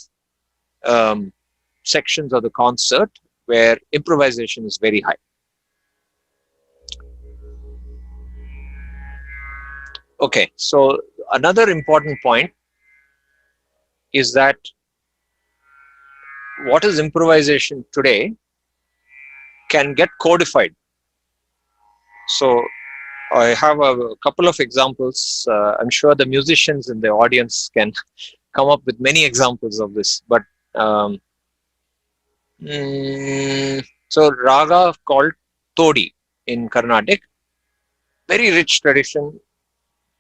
sections of the concert where improvisation is very high. Okay, so another important point is that what is improvisation today can get codified. So I have a couple of examples. I'm sure the musicians in the audience can come up with many examples of this. But so Raga called Todi in Carnatic, very rich tradition.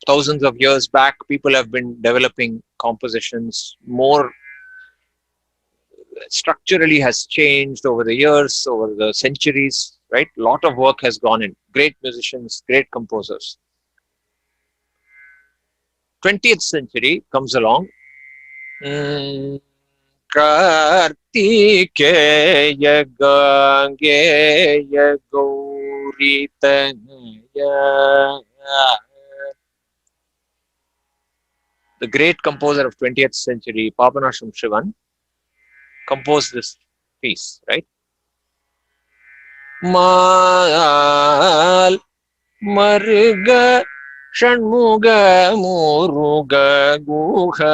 Thousands of years back, people have been developing compositions. More structurally has changed over the years, over the centuries, right? A lot of work has gone in. Great musicians, great composers. 20th century comes along. Kartikeya Gangeya Gauri Tanaya. The great composer of 20th century, Papanasham Shivan, composed this piece, right? Mal Marga Shanmuga Muruga Guha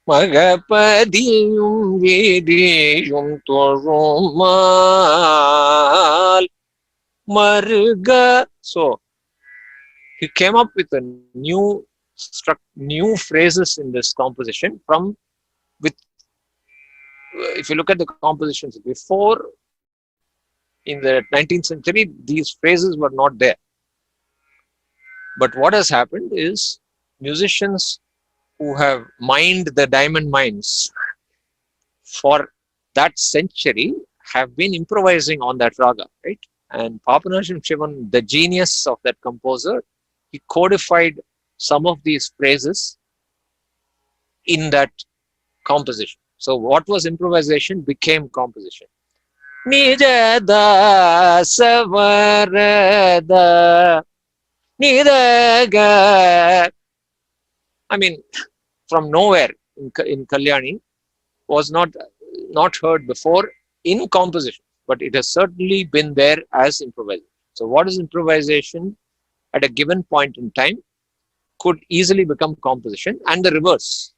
Magapadiyum Vidiyum Torumal Marga. So he came up with a new phrases in this composition if you look at the compositions before, in the 19th century, these phrases were not there. But what has happened is musicians who have mined the diamond mines for that century have been improvising on that raga, right? And Papanarsim Shivan, the genius of that composer, he codified some of these phrases in that composition. So what was improvisation became composition. Nija da savarada nidaga. I mean, from nowhere in Kalyani was not heard before in composition, but it has certainly been there as improvisation. So what is improvisation at a given point in time could easily become composition, and the reverse.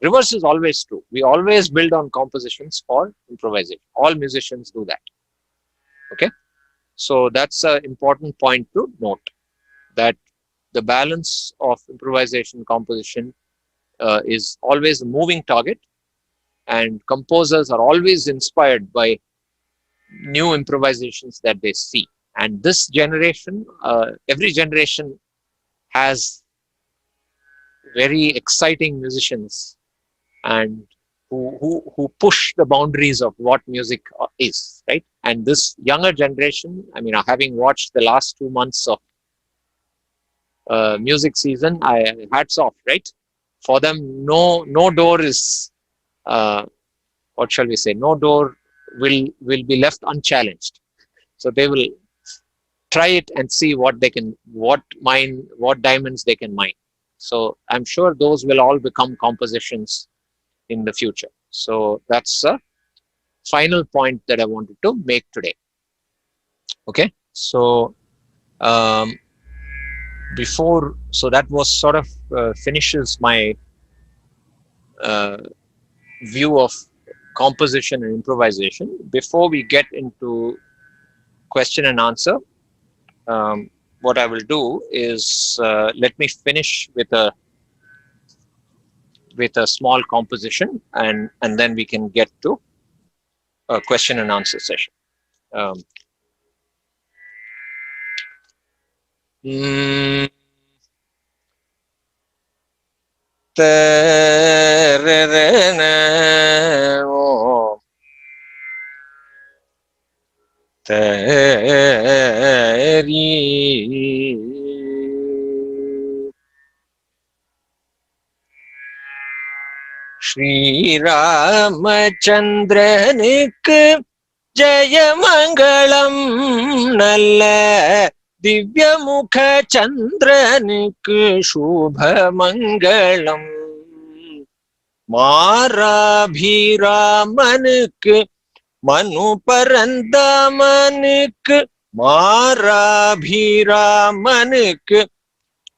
Reverse is always true. We always build on compositions for improvisation. All musicians do that. Okay, so that's an important point to note, that the balance of improvisation composition is always a moving target, and composers are always inspired by new improvisations that they see. And this generation, every generation has very exciting musicians and who push the boundaries of what music is, right? And this younger generation, I mean, having watched the last 2 months of music season, hats off, right? For them, no door is, what shall we say? No door will be left unchallenged. So they will try it and see what diamonds they can mine. So I'm sure those will all become compositions in the future. So that's a final point that I wanted to make today. Okay, so so that was sort of finishes my view of composition and improvisation. Before we get into question and answer, what I will do is let me finish with a small composition, and then we can get to a question and answer session. Shri Ramachandranukku Jayamangalam Nalla Divyamukha Chandranukku Shubhamangalam Marabhiramanukku Manuparandamanukku Marabhiramanukku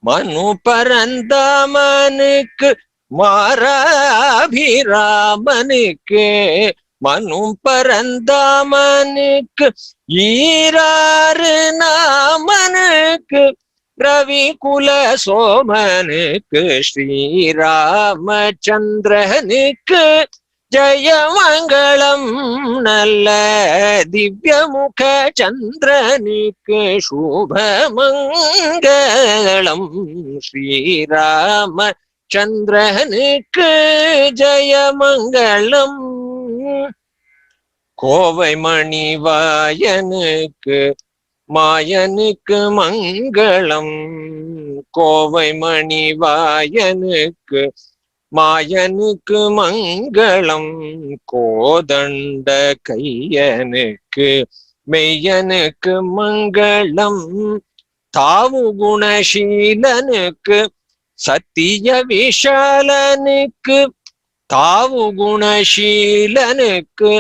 Manuparandamanukku Marabhiramanukku Manuparandamanukku ஈராறு நாமனுக்கு ரவிகுல சோமனுக்கு ஸ்ரீராமச்சந்திரனுக்கு ஜெயமங்களம் நல்ல திவ்யமுக சந்திரனுக்கு சுபமங்களம் ஸ்ரீராமச்சந்திரனுக்கு ஜெயமங்களம் கோவை மணிவாயனுக்கு மாயனுக்கு மங்களம் கோவை மணிவாயனுக்கு மாயனுக்கு மங்களம் கோதண்ட கையனுக்கு மெய்யனுக்கு மங்களம் தாவு குணசீலனுக்கு சத்திய விஷாலனுக்கு தாவு குணசீலனுக்கு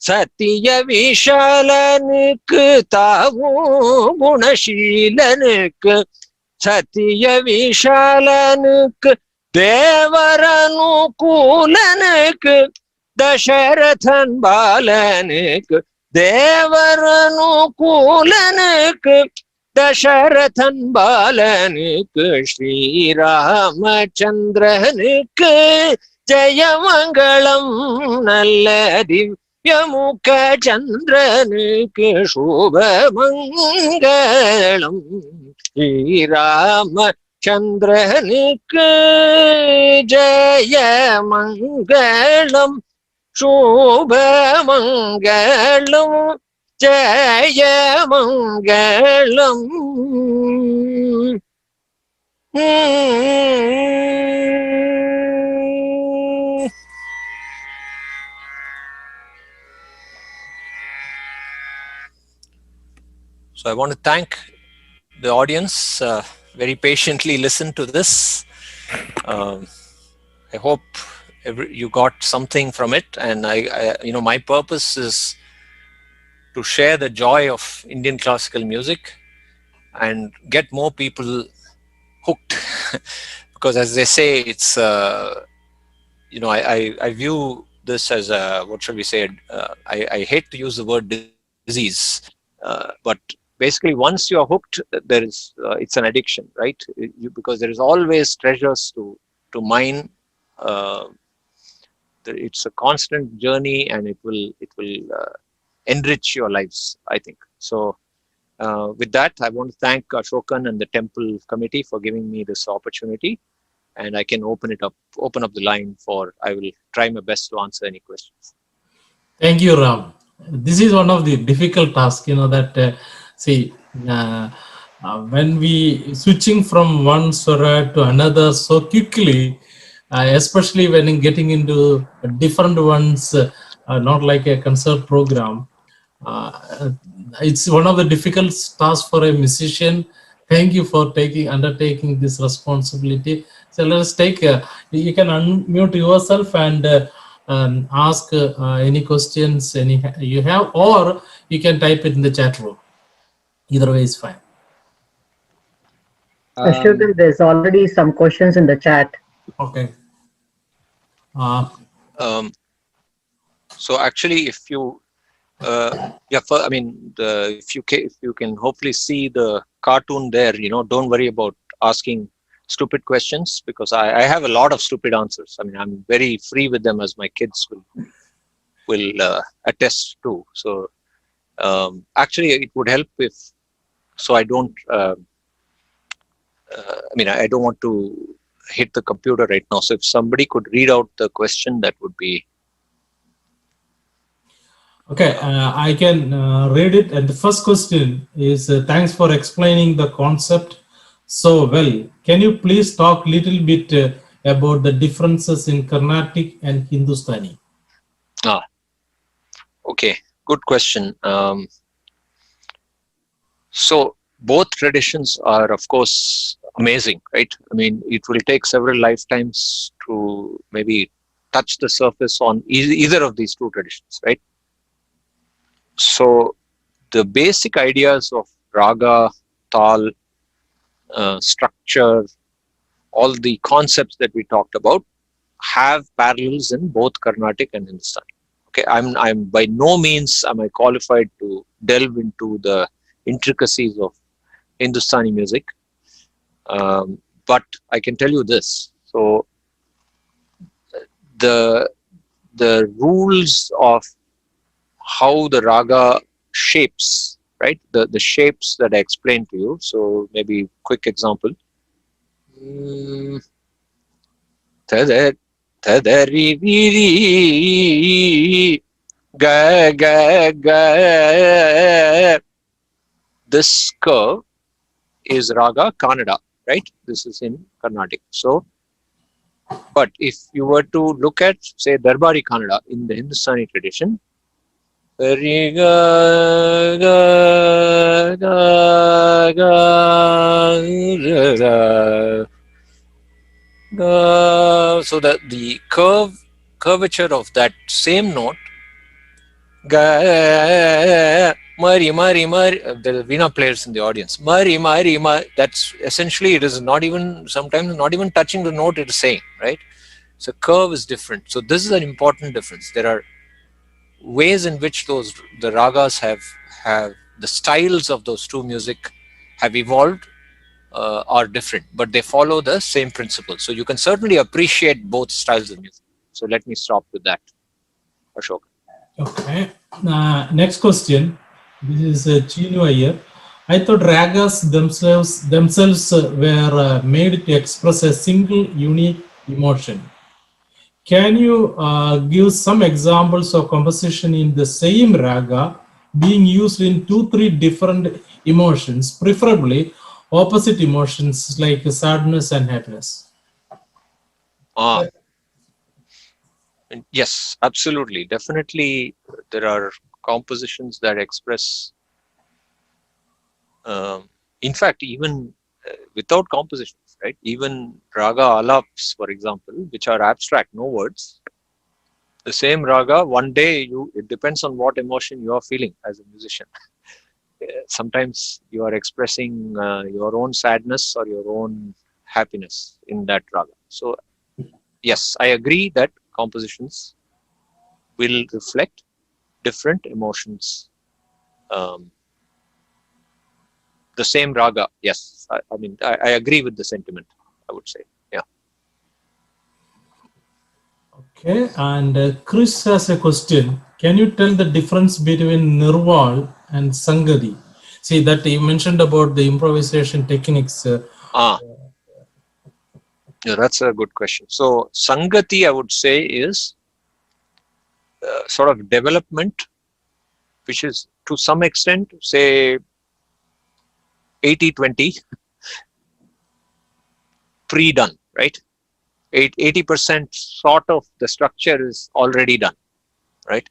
சத்திய விஷாலனுக்கு தாவு குணசீலனுக்கு சத்திய விஷாலனுக்கு தேவரனுகூலனுக்கு தசரதன் பாலனுக்கு தேவரனுகூலனுக்கு தசரதன் பாலனுக்கு ஸ்ரீராமச்சந்திரனுக்கு ஜெயமங்களம் நல்ல यमुक चंद्रनिक शुभ मंगलम श्री राम चंद्रनिक जय मंगलम शुभ मंगलम जय मंगलम. So I want to thank the audience. Very patiently listen to this. I hope you got something from it, and I my purpose is to share the joy of Indian classical music and get more people hooked. Because as they say, it's I view this as a, what shall we say? I hate to use the word disease, but basically, once you are hooked, there is it's an addiction, right? Because there is always treasures to mine. It's a constant journey, and it will enrich your lives, I think. So, with that, I want to thank Ashokan and the temple committee for giving me this opportunity, and I can open up the line for. I will try my best to answer any questions. Thank you, Ram. This is one of the difficult tasks, that when we switching from one swara to another so quickly, especially when getting into different ones, not like a concert program, it's one of the difficult tasks for a musician. Thank you for undertaking this responsibility. So let's take, you can unmute yourself and ask any questions you have, or you can type it in the chat room. Either way is fine. Ashokan, there's already some questions in the chat. Okay. So actually, if you, if you can hopefully see the cartoon there, don't worry about asking stupid questions, because I have a lot of stupid answers. I mean, I'm very free with them, as my kids will attest to. So actually, it would help if, so I don't, I don't want to hit the computer right now. So if somebody could read out the question, that would be. Okay, I can read it. And the first question is, thanks for explaining the concept so well. Can you please talk a little bit about the differences in Carnatic and Hindustani? Okay, good question. So both traditions are, of course, amazing, right? I mean, it will take several lifetimes to maybe touch the surface on either of these two traditions, right? So the basic ideas of raga, tal, structure, all the concepts that we talked about have parallels in both Carnatic and Hindustani. Okay, I'm by no means am I qualified to delve into the intricacies of Hindustani music, but I can tell you this. So the rules of how the raga shapes, right? The shapes that I explained to you. So maybe quick example. Tadari viri ga ga ga. This curve is raga Kannada, right? This is in Carnatic. So, but if you were to look at, say, Darbari Kannada in the Hindustani tradition, so that the curvature of that same note, mari, there are veena players in the audience, mari, that's essentially, it is not even, sometimes not even touching the note it is saying, right? So curve is different. So this is an important difference. There are ways in which the ragas have the styles of those two music have evolved, are different, but they follow the same principle. So you can certainly appreciate both styles of music. So let me stop with that, Ashok. Okay. Next question. This is Chinu Iyer. I thought ragas themselves were made to express a single unique emotion. Can you give some examples of composition in the same raga being used in 2-3 different emotions, preferably opposite emotions like sadness and happiness? Yes, absolutely. Definitely, there are compositions that express, in fact, even without compositions, right? Even raga alaps, for example, which are abstract, no words. The same raga, one day, it depends on what emotion you are feeling as a musician. Sometimes you are expressing your own sadness or your own happiness in that raga. So, yes, I agree that compositions will reflect different emotions. The same raga, yes. I mean, I agree with the sentiment, I would say. Yeah. Okay, and Chris has a question. Can you tell the difference between Nirval and Sangadi? See that you mentioned about the improvisation techniques. Yeah, that's a good question. So, Sangati, I would say, is sort of development, which is to some extent, say, 80-20 pre-done, right? 80% sort of the structure is already done, right?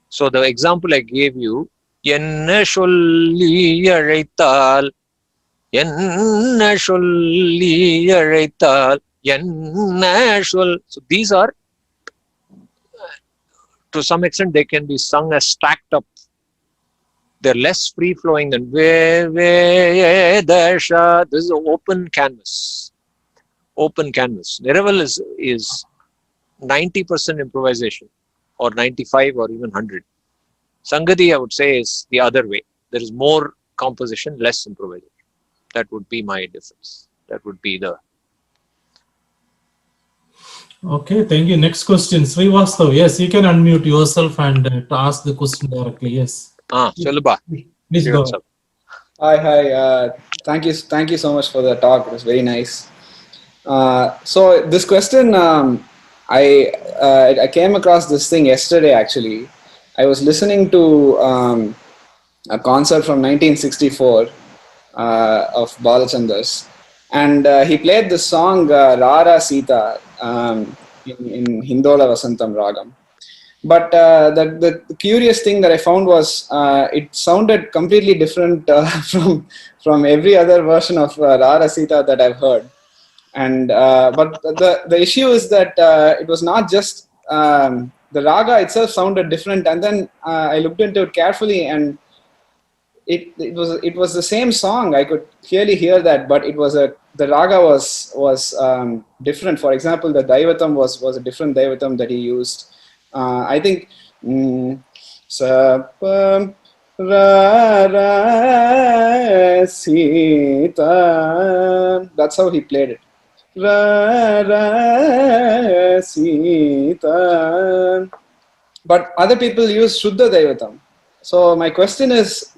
So the example I gave you, என்ன சொல்லி அழைத்தால் என்ன சொல்லி அழைத்தால் என்ன சொல். So these are, to some extent, they can be sung as stacked up. They're less free flowing than Vedasha. This is an open canvas. Open canvas. Niraval is 90% improvisation, or 95, or even 100. Sangati, I would say, is the other way. There is more composition, less improvisation. That would be my difference. That would be the. Okay, thank you. Next question, Srivastav. Yes, you can unmute yourself and to ask the question directly. Yes. Chalba. Please go. Hi. Thank you so much for the talk. It was very nice. So this question, I came across this thing yesterday. Actually, I was listening to a concert from 1964 of Balachandra's, and he played the song Rara Sita in Hindola Vasantam Ragam. But the curious thing that I found was it sounded completely different from every other version of Rara Sita that I've heard. And but the issue is that it was not just the raga itself sounded different, and then I looked into it carefully, and it was the same song. I could clearly hear that, but the raga was different. For example, the Daivatam was a different Daivatam that he used. I think Sapam Ra Sita. That's how he played it. Ra Sita. But other people use Shuddha Daivatam. So my question is,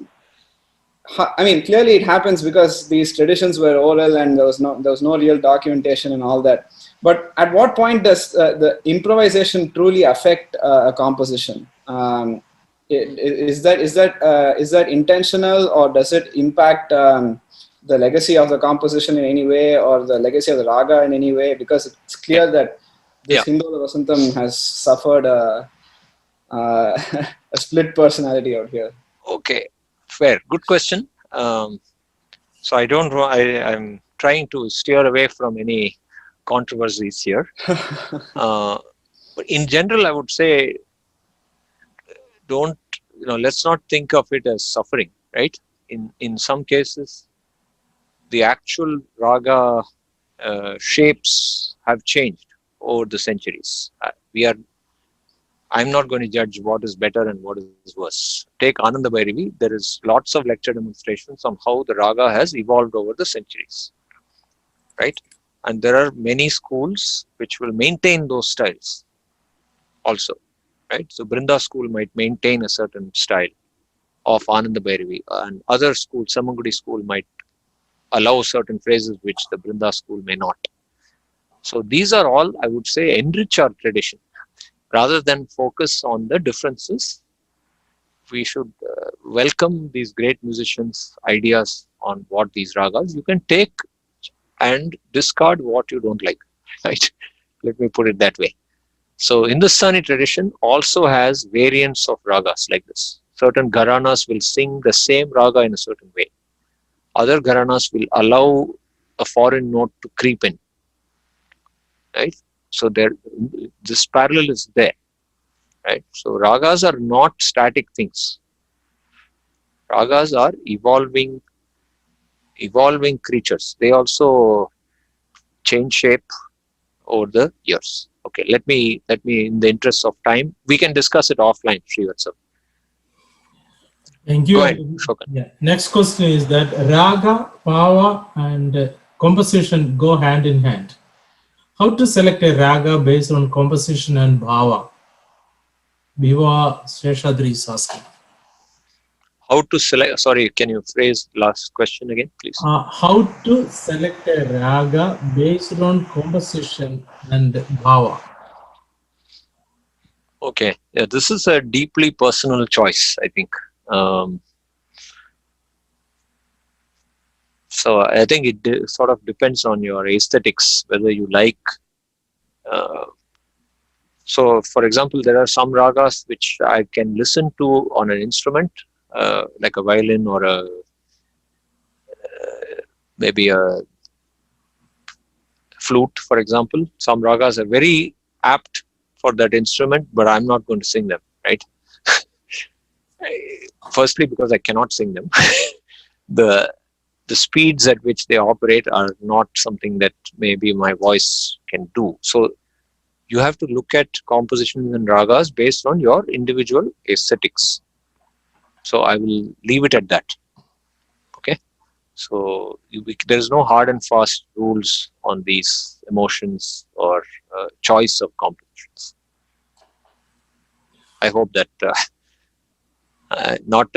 I mean, clearly it happens because these traditions were oral and there was no real documentation and all that. But at what point does the improvisation truly affect a composition? Is that intentional, or does it impact the legacy of the composition in any way, or the legacy of the raga in any way? Because it's clear that this Hindola Vasantam has suffered a split personality out here. Okay, fair. Good question. So I'm trying to steer away from any controversies here. But in general, I would say, let's not think of it as suffering, right? In some cases, the actual raga shapes have changed over the centuries. I'm not going to judge what is better and what is worse. Take Ananda Bhairavi. There is lots of lecture demonstrations on how the raga has evolved over the centuries, right? And there are many schools which will maintain those styles also. right? So Brinda school might maintain a certain style of Ananda Bhairavi, and other school, Samangudi school, might allow certain phrases which the Brinda school may not. So these are all, I would say, enrich our tradition. Rather than focus on the differences, we should welcome these great musicians' ideas on what these ragas. You can take and discard what you don't like, right? Let me put it that way. So Hindustani tradition also has variants of ragas like this. Certain gharanas will sing the same raga in a certain way. Other gharanas will allow a foreign note to creep in, right? So this parallel is there, right? So ragas are not static things. Ragas are evolving creatures. They also change shape over the years. Okay, let me, in the interest of time, we can discuss it offline, Srivatsa. Thank you. Go ahead, Shokan. Yeah. Next question is that raga, bhava, and composition go hand in hand. How to select a raga based on composition and bhava? Biva Seshadri is asking. How to select? Sorry, can you phrase last question again, please? How to select a raga based on composition and bhava? Okay, yeah, this is a deeply personal choice, I think. So I think it sort of depends on your aesthetics, whether you like. So, for example, there are some ragas which I can listen to on an instrument, like a violin or maybe a flute, for example. Some ragas are very apt for that instrument, but I'm not going to sing them, right? Firstly, because I cannot sing them. The speeds at which they operate are not something that maybe my voice can do. So you have to look at compositions and ragas based on your individual aesthetics. So I will leave it at that. Okay. So there is no hard and fast rules on these emotions or choice of compositions. I hope that not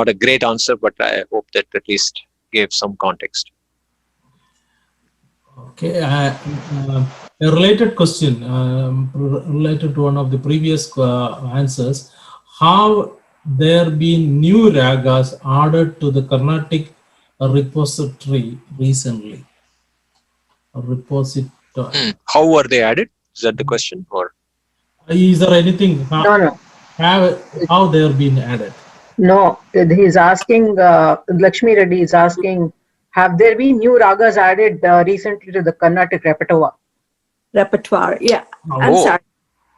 a great answer, but I hope that at least gave some context. Okay, a related question related to one of the previous answers. Have there been new ragas added to the Carnatic repository recently? How were they added? Is that the question? Or is there anything? No. How they are being added? No, he's asking, Lakshmi Reddy is asking, have there been new ragas added recently to the Carnatic repertoire? Yeah. I'm sorry.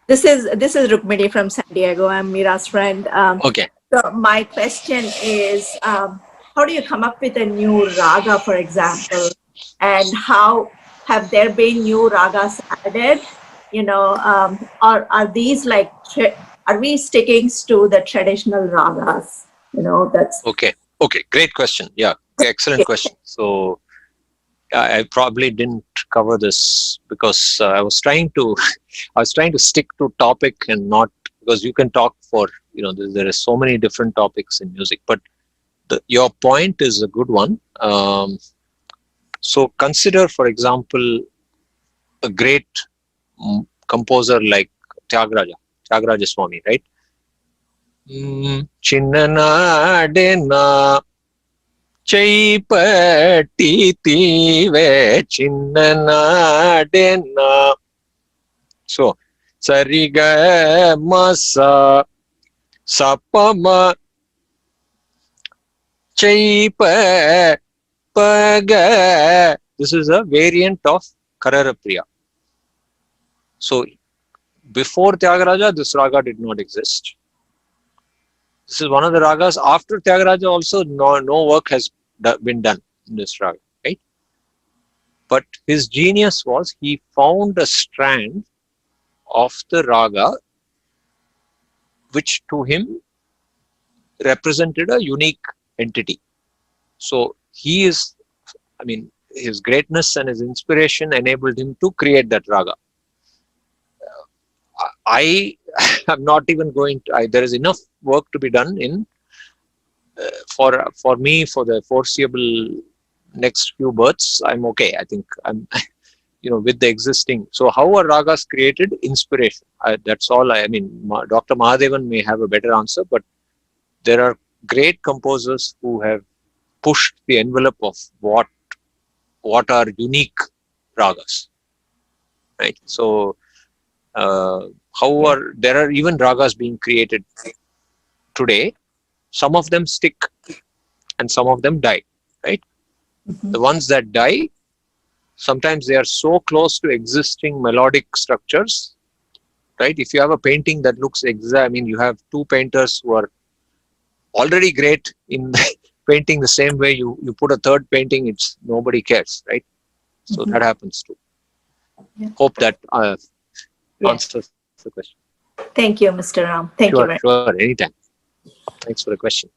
This is Rukmini from San Diego. I'm Mira's friend. Okay. So my question is, how do you come up with a new raga, for example? And how have there been new ragas added? You know, are these like, are we sticking to the traditional ragas? You know, that's okay. Great question. Yeah, excellent question. So I probably didn't cover this because I was trying to stick to topic and not, because you can talk for, there are so many different topics in music, but your point is a good one. So consider, for example, a great composer like Tyagaraja Swami, right? Chinnana dena chaipati tive chinnana dena. So sariga masa sapama chaipa paga. This is a variant of Kararapriya. So before Tyagaraja, this raga did not exist. This is one of the ragas. After Tyagaraja also, no work has been done in this raga, right? But his genius was he found a strand of the raga which to him represented a unique entity. So his greatness and his inspiration enabled him to create that raga. I am not even going to. There is enough work to be done in for me for the foreseeable next few births. I'm okay. I think I'm with the existing. So how are ragas created? Inspiration. That's all. I mean, Dr. Mahadevan may have a better answer, but there are great composers who have pushed the envelope of what are unique ragas, right? So there are even ragas being created today. Some of them stick and some of them die, right? The ones that die, sometimes they are so close to existing melodic structures, right? If you have a painting that looks you have two painters who are already great in painting the same way. You put a third painting, it's nobody cares, right? So that happens too. Yeah. Hope that answers the question. Thank you, Mr. Ram. Thank you very much. Sure, anytime. Thanks for the question.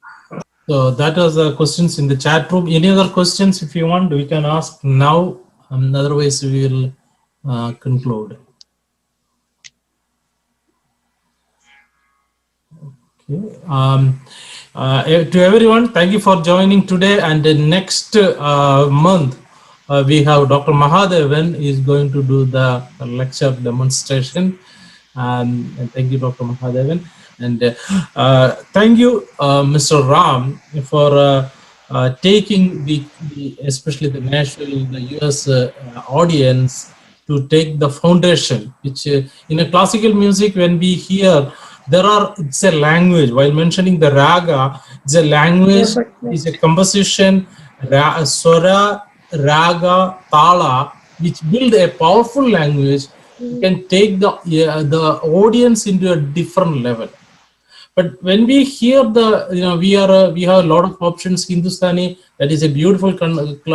So that was the questions in the chat room. Any other questions, if you want, we can ask now. Otherwise, we will conclude. Okay. To everyone, thank you for joining today. And the next month, we have Dr. Mahadevan is going to do the lecture demonstration. And thank you, Dr. Mahadevan. And thank you, Mr. Ram, for taking especially the Nashville, the US audience to take the foundation, which in a classical music, when we hear, it's a language. While mentioning the raga, it's a language, it's a composition, swara, raga, tala, which build a powerful language. You can take the audience into a different level. But when we hear we have a lot of options. Hindustani, that is a beautiful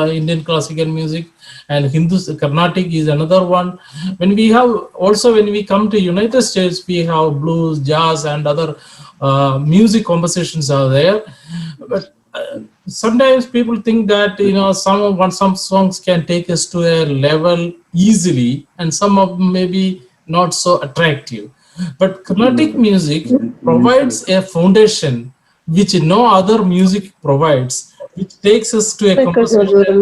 Indian classical music, and Carnatic is another one. When we come to United States, we have blues, jazz, and other music compositions are there. But sometimes people think that some songs can take us to a level easily, and some of them may be not so attractive. But Carnatic music provides a foundation which no other music provides, which takes us to a composition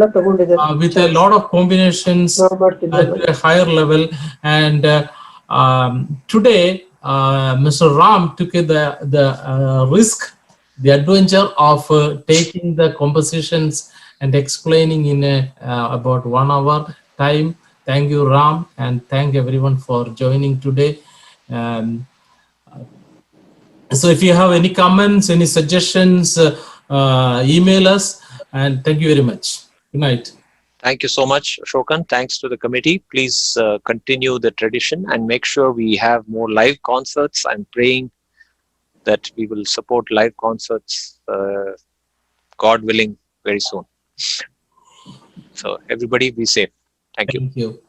with a lot of combinations to a higher level. And today, Mr. Ram took the risk, the adventure of taking the compositions and explaining in about 1 hour time. Thank you, Ram, and thank everyone for joining today. So if you have any comments, any suggestions, email us, and thank you very much. Good night. Thank you so much, Ashokan. Thanks to the committee. Please continue the tradition and make sure we have more live concerts. I'm praying that we will support live concerts, God willing, very soon. So everybody be safe. Thank you. Thank you.